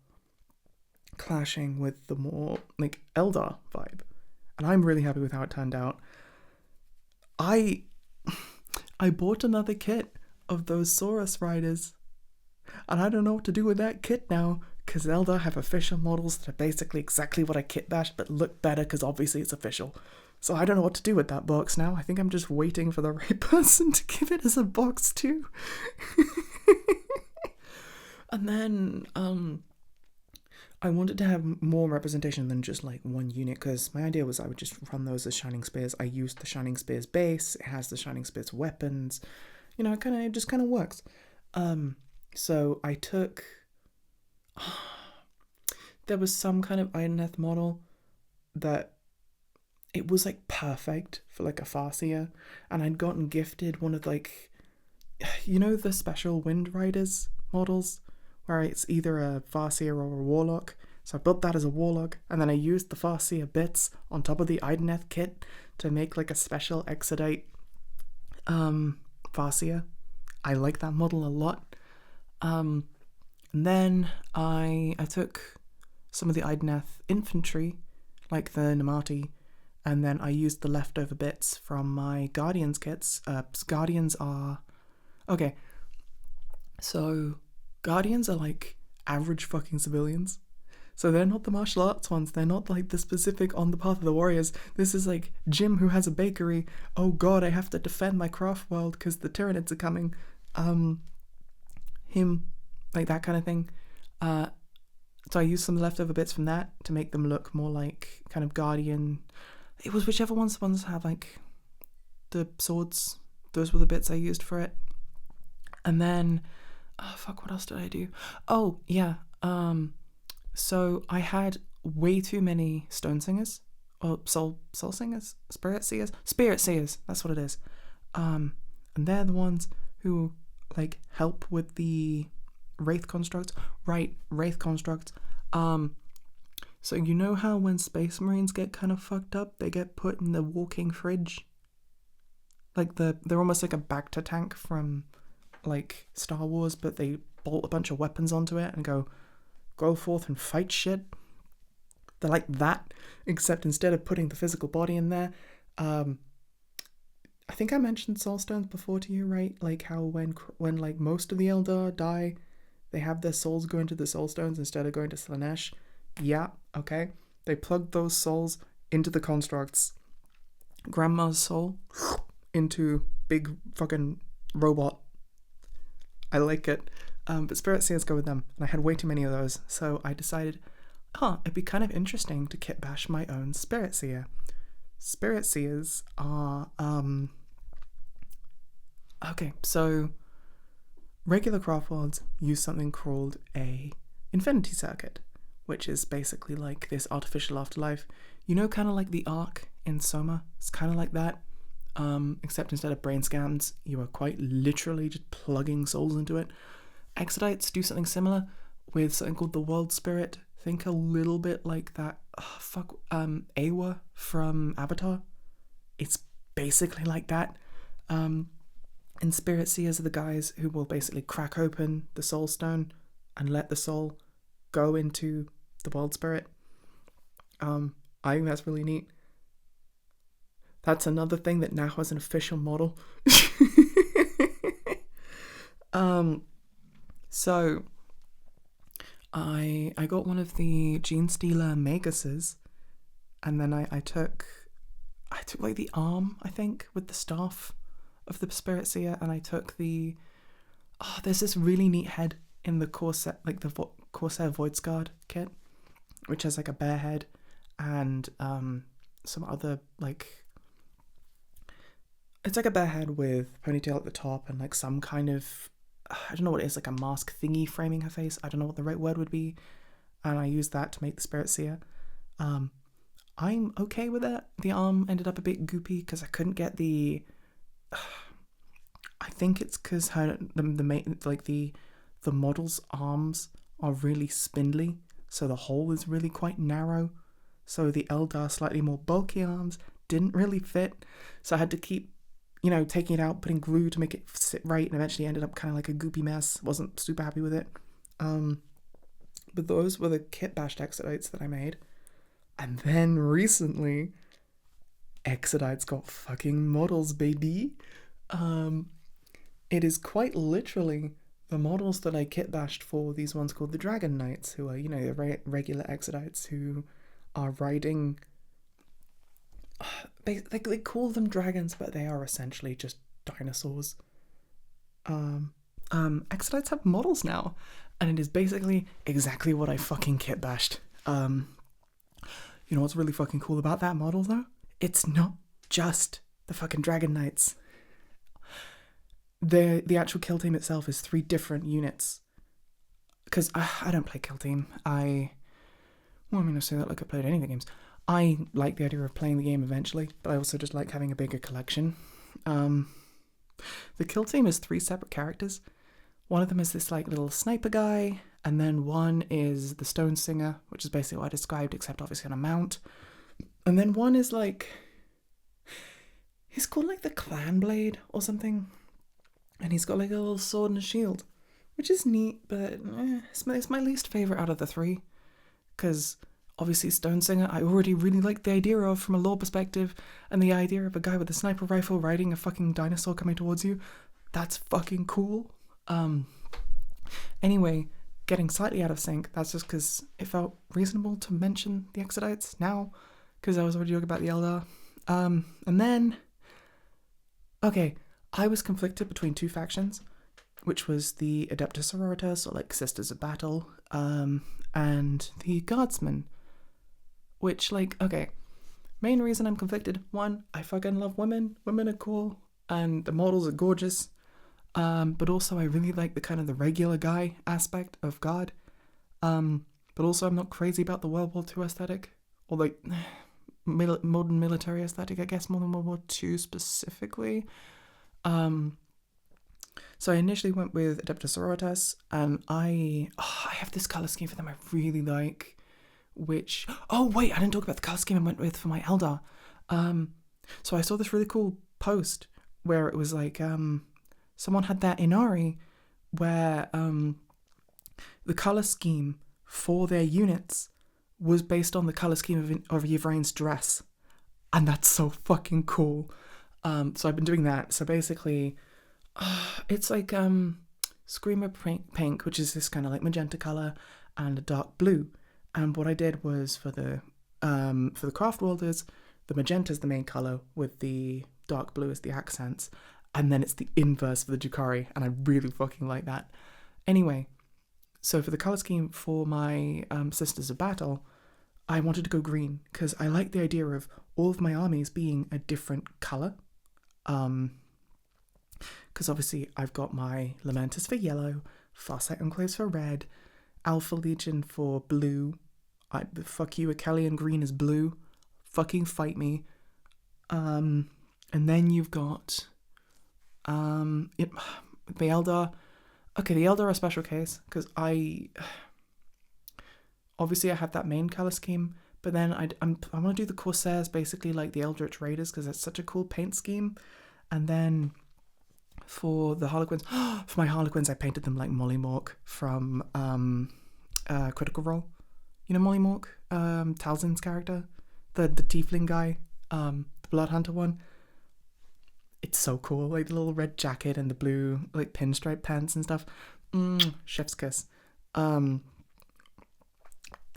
clashing with the more like Eldar vibe. And I'm really happy with how it turned out. I bought another kit of those Saurus riders, and I don't know what to do with that kit now, because Eldar have official models that are basically exactly what I kit bashed, but look better because obviously it's official. So I don't know what to do with that box now. I think I'm just waiting for the right person to give it as a box too. And then I wanted to have more representation than just like one unit, because my idea was I would just run those as Shining Spears. I used the Shining Spears base. It has the Shining Spears weapons. You know, it just kind of works. So I took... there was some kind of Idoneth model that it was like perfect for like a Farseer, and I'd gotten gifted one of like, you know, the special Wind Riders models where it's either a Farseer or a Warlock. So I built that as a Warlock, and then I used the Farseer bits on top of the Idoneth kit to make like a special Exodite Farseer. I like that model a lot. And then I took some of the Idoneth infantry, like the Namati, and then I used the leftover bits from my Guardians kits. Guardians are... Okay, so Guardians are like average fucking civilians. So they're not the martial arts ones. They're not like the specific on the path of the warriors. This is like Jim who has a bakery. Oh god, I have to defend my craft world because the Tyranids are coming. Him, like that kind of thing. So I used some leftover bits from that to make them look more like kind of Guardian. It was whichever ones have like the swords. Those were the bits I used for it. And then, what else did I do? Oh, yeah. So I had way too many stone singers, or soul singers, spirit seers. That's what it is. And they're the ones who like help with the wraith constructs. Right, wraith constructs. So you know how when Space Marines get kind of fucked up, they get put in the walking fridge? Like they're almost like a Bacta tank from like Star Wars, but they bolt a bunch of weapons onto it and go forth and fight shit. They're like that, except instead of putting the physical body in there, I think I mentioned soul stones before to you, right? Like how when like most of the Eldar die, they have their souls go into the soul stones instead of going to Slaanesh. Yeah, okay. They plug those souls into the constructs. Grandma's soul into big fucking robot. I like it. But spirit seers go with them, and I had way too many of those, so I decided, it'd be kind of interesting to kit bash my own spirit seer. Spirit seers are, okay, so regular craft worlds use something called a infinity circuit, which is basically like this artificial afterlife. You know, kind of like the Ark in Soma? It's kind of like that, except instead of brain scans, you are quite literally just plugging souls into it. Exodites do something similar with something called the world spirit. Think a little bit like that, Awa from Avatar. It's basically like that. And spirit seers are the guys who will basically crack open the soul stone and let the soul go into the world spirit. I think that's really neat. That's another thing that now has an official model. So I got one of the Gene Stealer Maguses, and then I took like the arm, I think, with the staff of the Spirit Seer, and I took there's this really neat head in the Corsair, like the Corsair Voidsguard kit, which has like a bear head and some other like, it's like a bear head with ponytail at the top and like some kind of, I don't know what it is, like a mask thingy framing her face. I don't know what the right word would be. And I used that to make the Spirit Seer. I'm okay with it. The arm ended up a bit goopy because I couldn't get the... I think it's because the model's arms are really spindly, so the hole is really quite narrow. So the Eldar slightly more bulky arms didn't really fit. So I had to keep, taking it out, putting glue to make it sit right, and eventually ended up kind of like a goopy mess. Wasn't super happy with it. But those were the kit bashed exodites that I made. And then recently, exodites got fucking models, baby. It is quite literally the models that I kit bashed for these ones called the Dragon Knights, who are, the regular exodites who are riding... They call them dragons, but they are essentially just dinosaurs. Exodites have models now, and it is basically exactly what I fucking kit bashed. You know what's really fucking cool about that model, though? It's not just the fucking Dragon Knights. The actual kill team itself is 3 different units. Because I don't play kill team. I say that like I played any of the games. I like the idea of playing the game eventually, but I also just like having a bigger collection. The kill team is 3 separate characters. One of them is this like little sniper guy, and then one is the Stone Singer, which is basically what I described, except obviously on a mount. And then one is like... he's called like the Clan Blade or something. And he's got like a little sword and a shield, which is neat, but it's my least favourite out of the 3. Because obviously Stone Singer, I already really like the idea of from a lore perspective, and the idea of a guy with a sniper rifle riding a fucking dinosaur coming towards you, that's fucking cool. Anyway, getting slightly out of sync, that's just because it felt reasonable to mention the exodites now, because I was already talking about the Eldar. And then, okay, I was conflicted between 2 factions, which was the adepta sororitas, or like Sisters of Battle, and the Guardsmen, which, like, okay, main reason I'm conflicted, 1, I fucking love women are cool, and the models are gorgeous, but also I really like the kind of the regular guy aspect of God, but also I'm not crazy about the World War II aesthetic, or like modern military aesthetic, I guess, more than World War II specifically. So I initially went with adepta sororitas, and I have this colour scheme for them I really like, which... Oh, wait, I didn't talk about the colour scheme I went with for my Eldar. So I saw this really cool post where it was like, someone had that ynnari where the colour scheme for their units was based on the colour scheme of Yvrain's dress. And that's so fucking cool. So I've been doing that. So basically, it's like, screamer pink, which is this kind of like magenta color, and a dark blue. And what I did was for the craft worlders, the magenta is the main color with the dark blue as the accents, and then it's the inverse for the drukhari, and I really fucking like that. Anyway, so for the color scheme for my Sisters of Battle, I wanted to go green because I like the idea of all of my armies being a different color. Because obviously I've got my lamenters for yellow, farsight enclaves for red, Alpha Legion for blue. Fuck you, Akkelian green is blue. Fucking fight me. And then you've got the Eldar. Okay, the Eldar are a special case because obviously I have that main color scheme, but then I want to do the corsairs basically like the Eldritch Raiders because it's such a cool paint scheme. And then for the harlequins, for my harlequins, I painted them like Molly Mork from Critical Role. You know Molly Mork, Talzin's character, the tiefling guy, the Blood Hunter one. It's so cool, like the little red jacket and the blue like pinstripe pants and stuff. Chef's kiss. So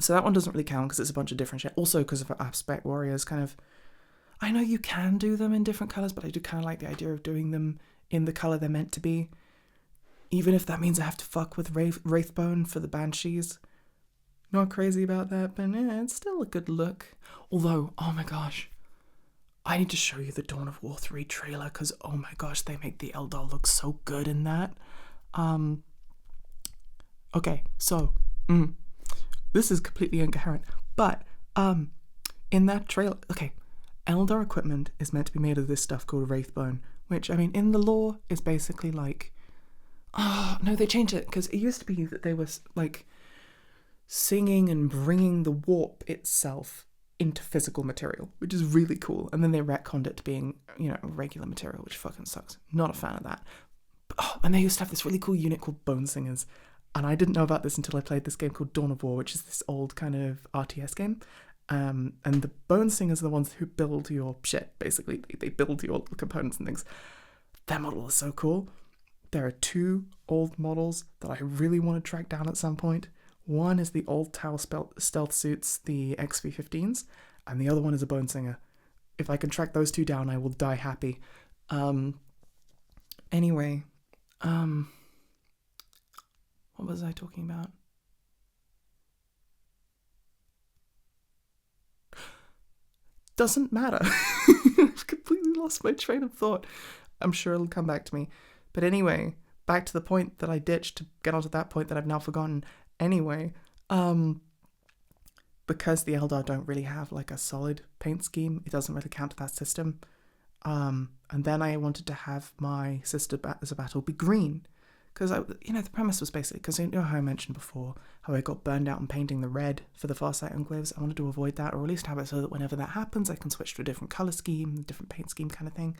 that one doesn't really count because it's a bunch of different shit. Also because of aspect warriors, kind of. I know you can do them in different colors, but I do kind of like the idea of doing them in the color they're meant to be. Even if that means I have to fuck with Wraithbone for the banshees. Not crazy about that, but yeah, it's still a good look. Although, oh my gosh, I need to show you the Dawn of War 3 trailer because, oh my gosh, they make the Eldar look so good in that. Okay, so, this is completely incoherent, but in that trailer, okay, Eldar equipment is meant to be made of this stuff called Wraithbone, which, I mean, in the lore is basically like, no, they changed it because it used to be that they were like singing and bringing the warp itself into physical material, which is really cool. And then they retconned it to being, regular material, which fucking sucks. Not a fan of that. But, and they used to have this really cool unit called Bone Singers. And I didn't know about this until I played this game called Dawn of War, which is this old kind of RTS game. And the Bone Singers are the ones who build your shit, basically. They build your components and things. Their model is so cool. There are two old models that I really want to track down at some point. One is the old Tau stealth suits, the XV-15s, and the other one is a Bone Singer. If I can track those two down, I will die happy. Anyway, what was I talking about? Doesn't matter. I've completely lost my train of thought. I'm sure it'll come back to me. But anyway, back to the point that I ditched to get onto that point that I've now forgotten. Anyway, because the Eldar don't really have like a solid paint scheme, it doesn't really count to that system. And then I wanted to have my Sister as a Battle be green. Because, the premise was basically, because how I mentioned before, how I got burned out on painting the red for the farsight enclaves. I wanted to avoid that, or at least have it so that whenever that happens, I can switch to a different colour scheme, different paint scheme kind of thing.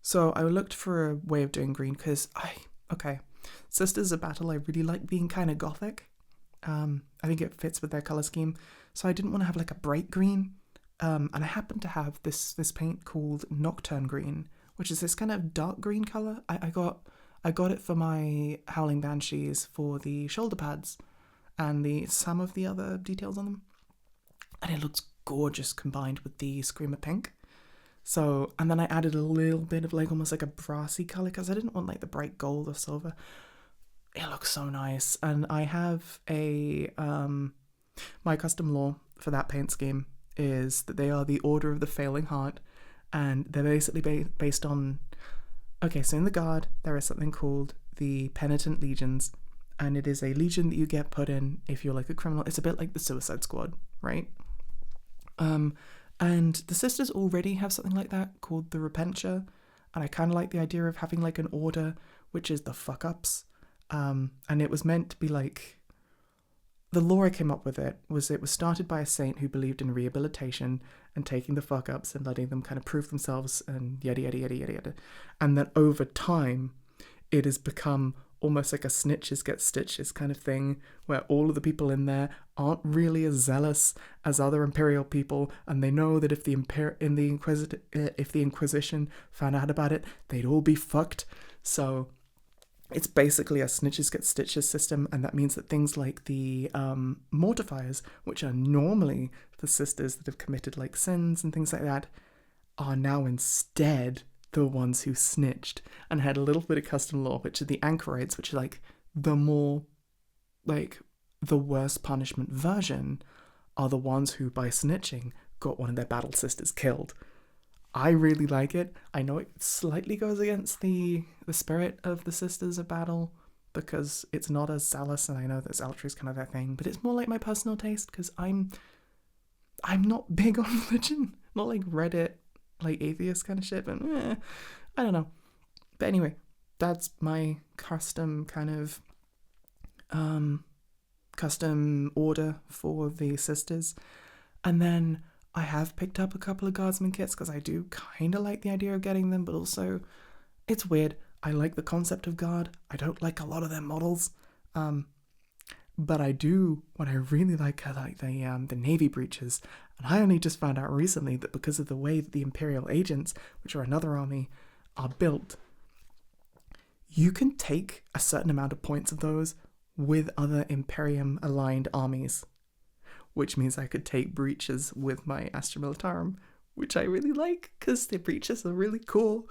So I looked for a way of doing green, because Sisters of Battle, I really like being kind of gothic. I think it fits with their colour scheme. So I didn't want to have like a bright green. And I happened to have this paint called Nocturne Green, which is this kind of dark green colour. I got it for my Howling Banshees for the shoulder pads and some of the other details on them. And it looks gorgeous combined with the Screamer Pink. So, and then I added a little bit of like almost like a brassy colour because I didn't want like the bright gold or silver. It looks so nice. And I have my custom lore for that paint scheme is that they are the Order of the Failing Heart. And they're basically based on... Okay, so in the Guard, there is something called the Penitent Legions. And it is a legion that you get put in if you're like a criminal. It's a bit like the Suicide Squad, right? And the Sisters already have something like that called the Repentia. And I kind of like the idea of having like an order, which is the fuck-ups. And it was meant to be like... The lore I came up with it was started by a saint who believed in rehabilitation and taking the fuck-ups and letting them kind of prove themselves and yada, yada, yada, yada, yada. And then over time, it has become almost like a snitches get stitches kind of thing, where all of the people in there aren't really as zealous as other imperial people, and they know that if the Inquisition found out about it, they'd all be fucked. So it's basically a snitches get stitches system, and that means that things like the mortifiers, which are normally the sisters that have committed like sins and things like that, are now instead the ones who snitched and had a little bit of custom law, which are the anchorites, which are like the more, like, the worst punishment version, are the ones who, by snitching, got one of their battle sisters killed. I really like it. I know it slightly goes against the spirit of the Sisters of Battle, because it's not as zealous, and I know that zealotry is kind of their thing, but it's more like my personal taste, because I'm not big on religion. Not like Reddit, like atheist kind of shit, but I don't know. But anyway, that's my custom kind of custom order for the sisters. And then I have picked up a couple of guardsman kits because I do kind of like the idea of getting them, but also it's weird. I like the concept of guard. I don't like a lot of their models, but I do. What I really like are like the navy breaches. And I only just found out recently that because of the way that the Imperial agents, which are another army, are built, you can take a certain amount of points of those with other Imperium-aligned armies, which means I could take breaches with my astra militarum, which I really like, because the breaches are really cool.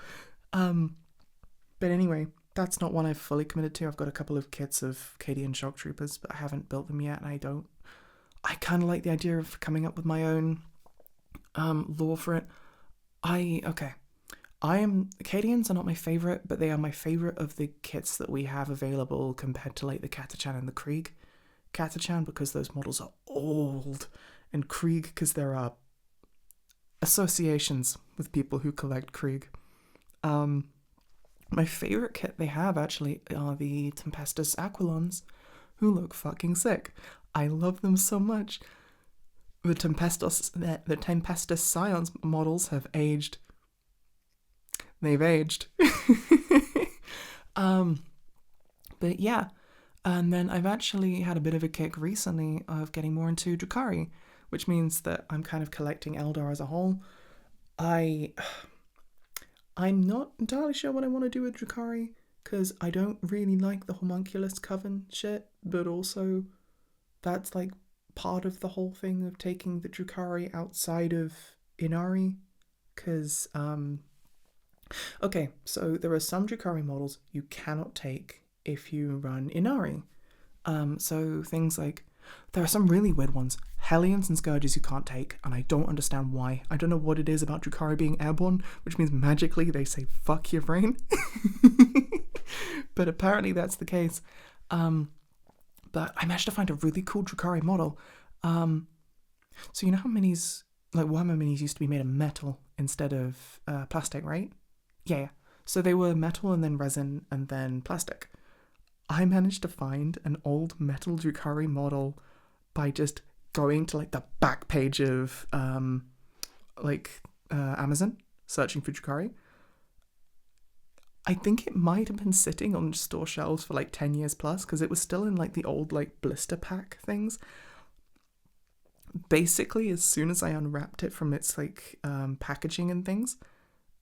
But anyway, that's not one I've fully committed to. I've got a couple of kits of Cadian shock troopers, but I haven't built them yet, and I kind of like the idea of coming up with my own lore for it. Cadians are not my favourite, but they are my favourite of the kits that we have available compared to like the Catachan and the Krieg. Catachan because those models are old, and Krieg because there are associations with people who collect Krieg. My favourite kit they have actually are the Tempestus Aquilons, who look fucking sick. I love them so much. The Tempestus Scions models have aged. They've aged. But yeah. And then I've actually had a bit of a kick recently of getting more into drukhari, which means that I'm kind of collecting Eldar as a whole. I'm not entirely sure what I want to do with drukhari, because I don't really like the homunculus coven shit, but also that's like part of the whole thing of taking the drukhari outside of ynnari, because okay, so there are some drukhari models you cannot take if you run ynnari. So things like, there are some really weird ones. Hellions and Scourges you can't take, and I don't understand why. I don't know what it is about drukhari being airborne, which means magically they say fuck your brain. But apparently that's the case. But I managed to find a really cool drukhari model. So you know how minis, like Warhammer minis, used to be made of metal instead of plastic, right? Yeah. So they were metal and then resin and then plastic. I managed to find an old metal drukhari model by just going to like the back page of Amazon, searching for drukhari. I think it might have been sitting on store shelves for like 10 years plus, because it was still in like the old like blister pack things. Basically, as soon as I unwrapped it from its like packaging and things,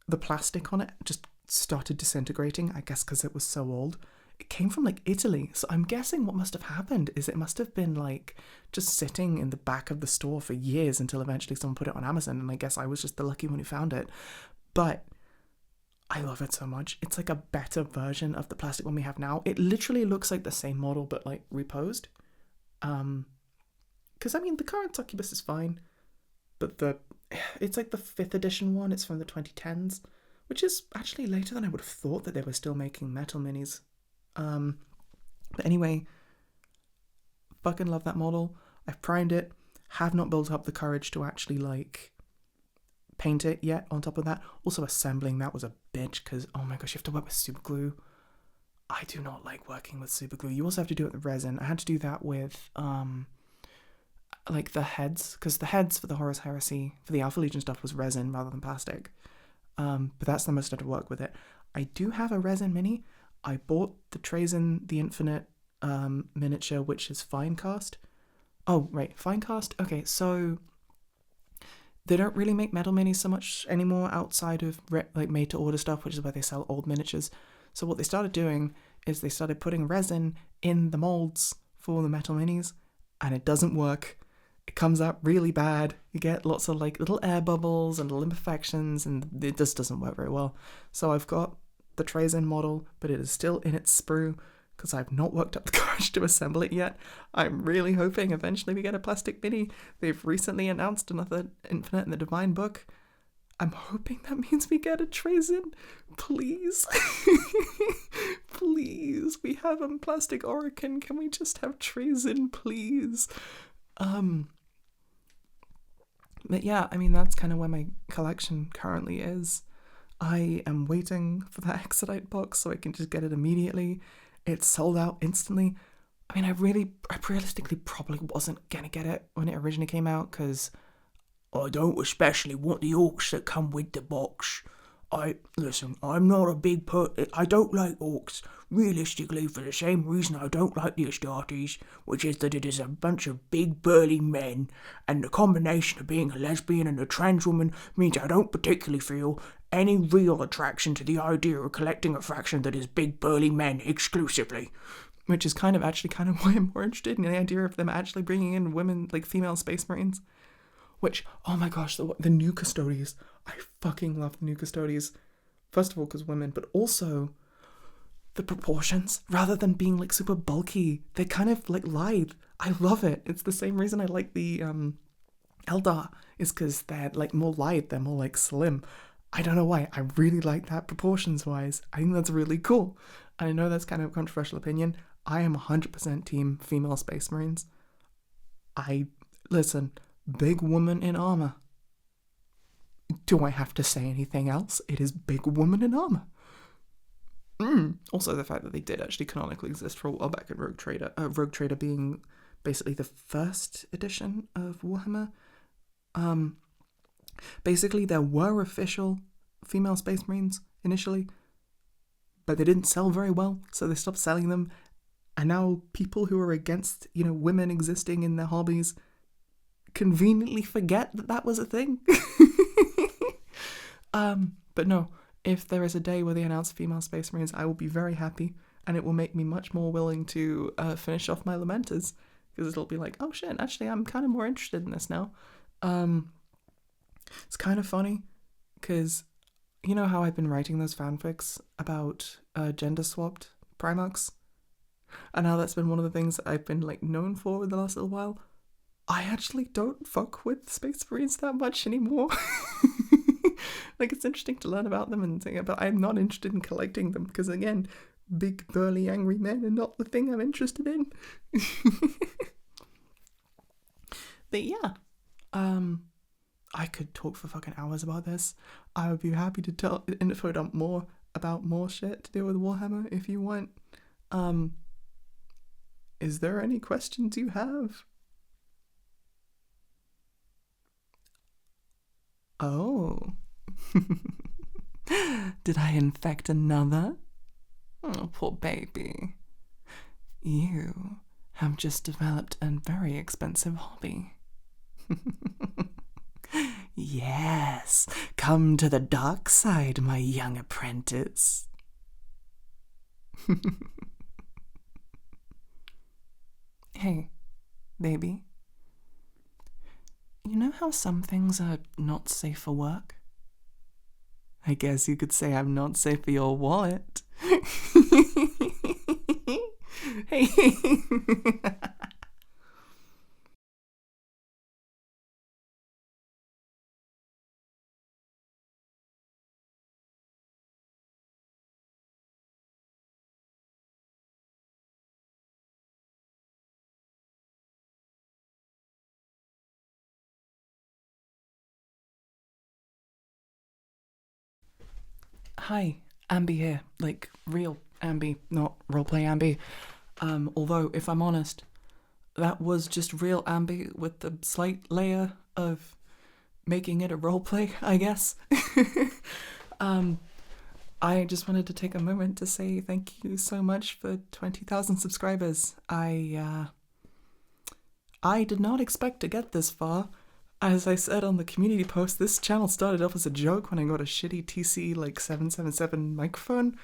the plastic on it just started disintegrating, I guess because it was so old. It came from like Italy, so I'm guessing what must have happened is it must have been like just sitting in the back of the store for years until eventually someone put it on Amazon, and I guess I was just the lucky one who found it. But I love it so much. It's like a better version of the plastic one we have now. It literally looks like the same model but like reposed. Because I mean the current succubus is fine, but it's like the 5th edition one. It's from the 2010s, which is actually later than I would have thought that they were still making metal minis. But anyway, fucking love that model. I've primed it, have not built up the courage to actually like paint it yet on top of that. Also assembling that was a bitch, because oh my gosh, you have to work with super glue. I do not like working with super glue. You also have to do it with resin. I had to do that with like the heads, because the heads for the Horus Heresy, for the Alpha Legion stuff, was resin rather than plastic. But that's the most I had to work with it. I do have a resin mini. I bought the Trazen the Infinite miniature, which is Finecast. Oh, right, Finecast. Okay, so they don't really make metal minis so much anymore outside of like made to order stuff, which is where they sell old miniatures. So what they started doing is they started putting resin in the molds for the metal minis, and it doesn't work. It comes out really bad. You get lots of like little air bubbles and little imperfections, and it just doesn't work very well. So I've got the Trazen model, but it is still in its sprue because I've not worked up the courage to assemble it yet. I'm really hoping eventually we get a plastic mini. They've recently announced another Infinite in the Divine book. I'm hoping that means we get a Trazen. Please. Please. We have a plastic Oracan. Can we just have Trazen, please? But yeah, I mean, that's kind of where my collection currently is. I am waiting for that exodite box so I can just get it immediately. It's sold out instantly. I mean, I realistically probably wasn't gonna get it when it originally came out, because I don't especially want the orcs that come with the box. I'm not a big I don't like orcs, realistically, for the same reason I don't like the Astartes, which is that it is a bunch of big burly men, and the combination of being a lesbian and a trans woman means I don't particularly feel any real attraction to the idea of collecting a faction that is big burly men exclusively. Which is kind of why I'm more interested in the idea of them actually bringing in women, like female space marines. Which, oh my gosh, the new custodies. I fucking love the new custodies. First of all, because women, but also the proportions. Rather than being like super bulky, they kind of like lithe. I love it. It's the same reason I like the Eldar, is because they're like more lithe, they're more like slim. I don't know why. I really like that proportions wise. I think that's really cool. And I know that's kind of a controversial opinion. I am 100% team female space marines. Listen, big woman in armor. Do I have to say anything else? It is big woman in armor. Also, the fact that they did actually canonically exist for a while back in Rogue Trader. Rogue Trader being basically the first edition of Warhammer. Basically, there were official female space marines initially, but they didn't sell very well, so they stopped selling them. And now people who are against, women existing in their hobbies conveniently forget that that was a thing. But no, if there is a day where they announce female space marines, I will be very happy, and it will make me much more willing to finish off my lamenters, because it'll be like, oh shit, actually I'm kind of more interested in this now. It's kind of funny, because you know how I've been writing those fanfics about gender-swapped Primarchs? And now that's been one of the things that I've been known for in the last little while. I actually don't fuck with Space Marines that much anymore. It's interesting to learn about them and think about. I'm not interested in collecting them because, again, big, burly, angry men are not the thing I'm interested in. But yeah, I could talk for fucking hours about this. I would be happy to tell info dump more about more shit to do with Warhammer if you want. Is there any questions you have? Oh. Did I infect another? Oh, poor baby. You have just developed a very expensive hobby. Yes, come to the dark side, my young apprentice. Hey, baby. You know how some things are not safe for work? I guess you could say I'm not safe for your wallet. Hey. Hi, Ambi here. Real Ambi, not roleplay Ambi. Although, if I'm honest, that was just real Ambi with the slight layer of making it a roleplay, I guess. I just wanted to take a moment to say thank you so much for 20,000 subscribers. I did not expect to get this far. As I said on the community post, this channel started off as a joke when I got a shitty TC like 777 microphone.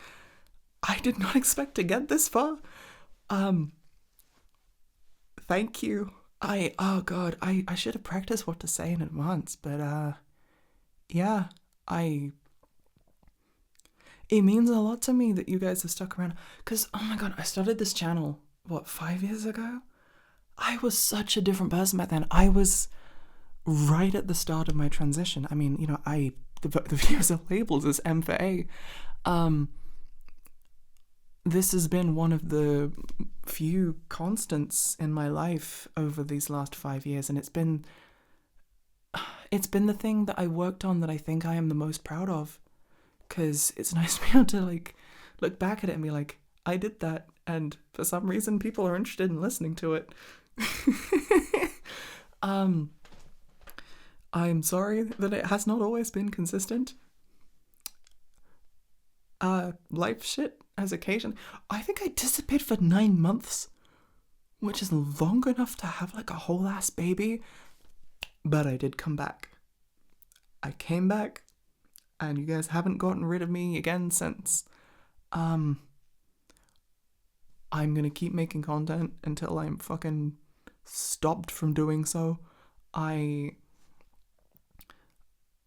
I did not expect to get this far. Thank you. Oh god, I should have practiced what to say in advance, but yeah, it means a lot to me that you guys have stuck around. Cause oh my god, I started this channel, what, 5 years ago? I was such a different person back then. I was right at the start of my transition. I mean, you know, the videos are labeled as M for A. This has been one of the few constants in my life over these last 5 years, and it's been the thing that I worked on that I think I am the most proud of, because it's nice to be able to like look back at it and be like, I did that, and for some reason people are interested in listening to it. I'm sorry that it has not always been consistent. Life shit has occasion. I think I disappeared for 9 months, which is long enough to have like a whole ass baby. But I did come back. I came back, and you guys haven't gotten rid of me again since. I'm gonna keep making content until I'm fucking stopped from doing so.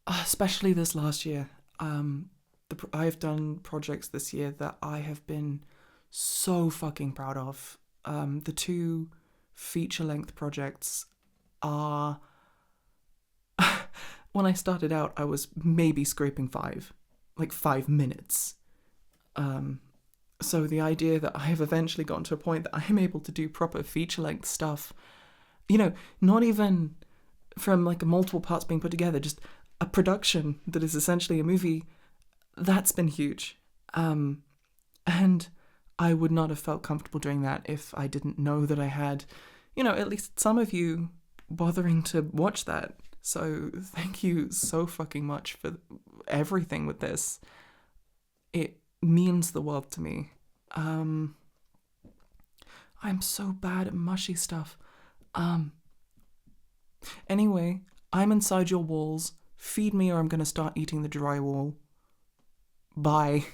Especially this last year, I've done projects this year that I have been so fucking proud of. The 2 feature-length projects are... When I started out, I was maybe scraping 5 minutes. So the idea that I have eventually gotten to a point that I am able to do proper feature-length stuff, you know, not even from like multiple parts being put together, just a production that is essentially a movie, that's been huge. And I would not have felt comfortable doing that if I didn't know that I had, you know, at least some of you bothering to watch that. So thank you so fucking much for everything with this. It means the world to me. I'm so bad at mushy stuff. Anyway, I'm inside your walls. Feed me or I'm gonna start eating the drywall. Bye.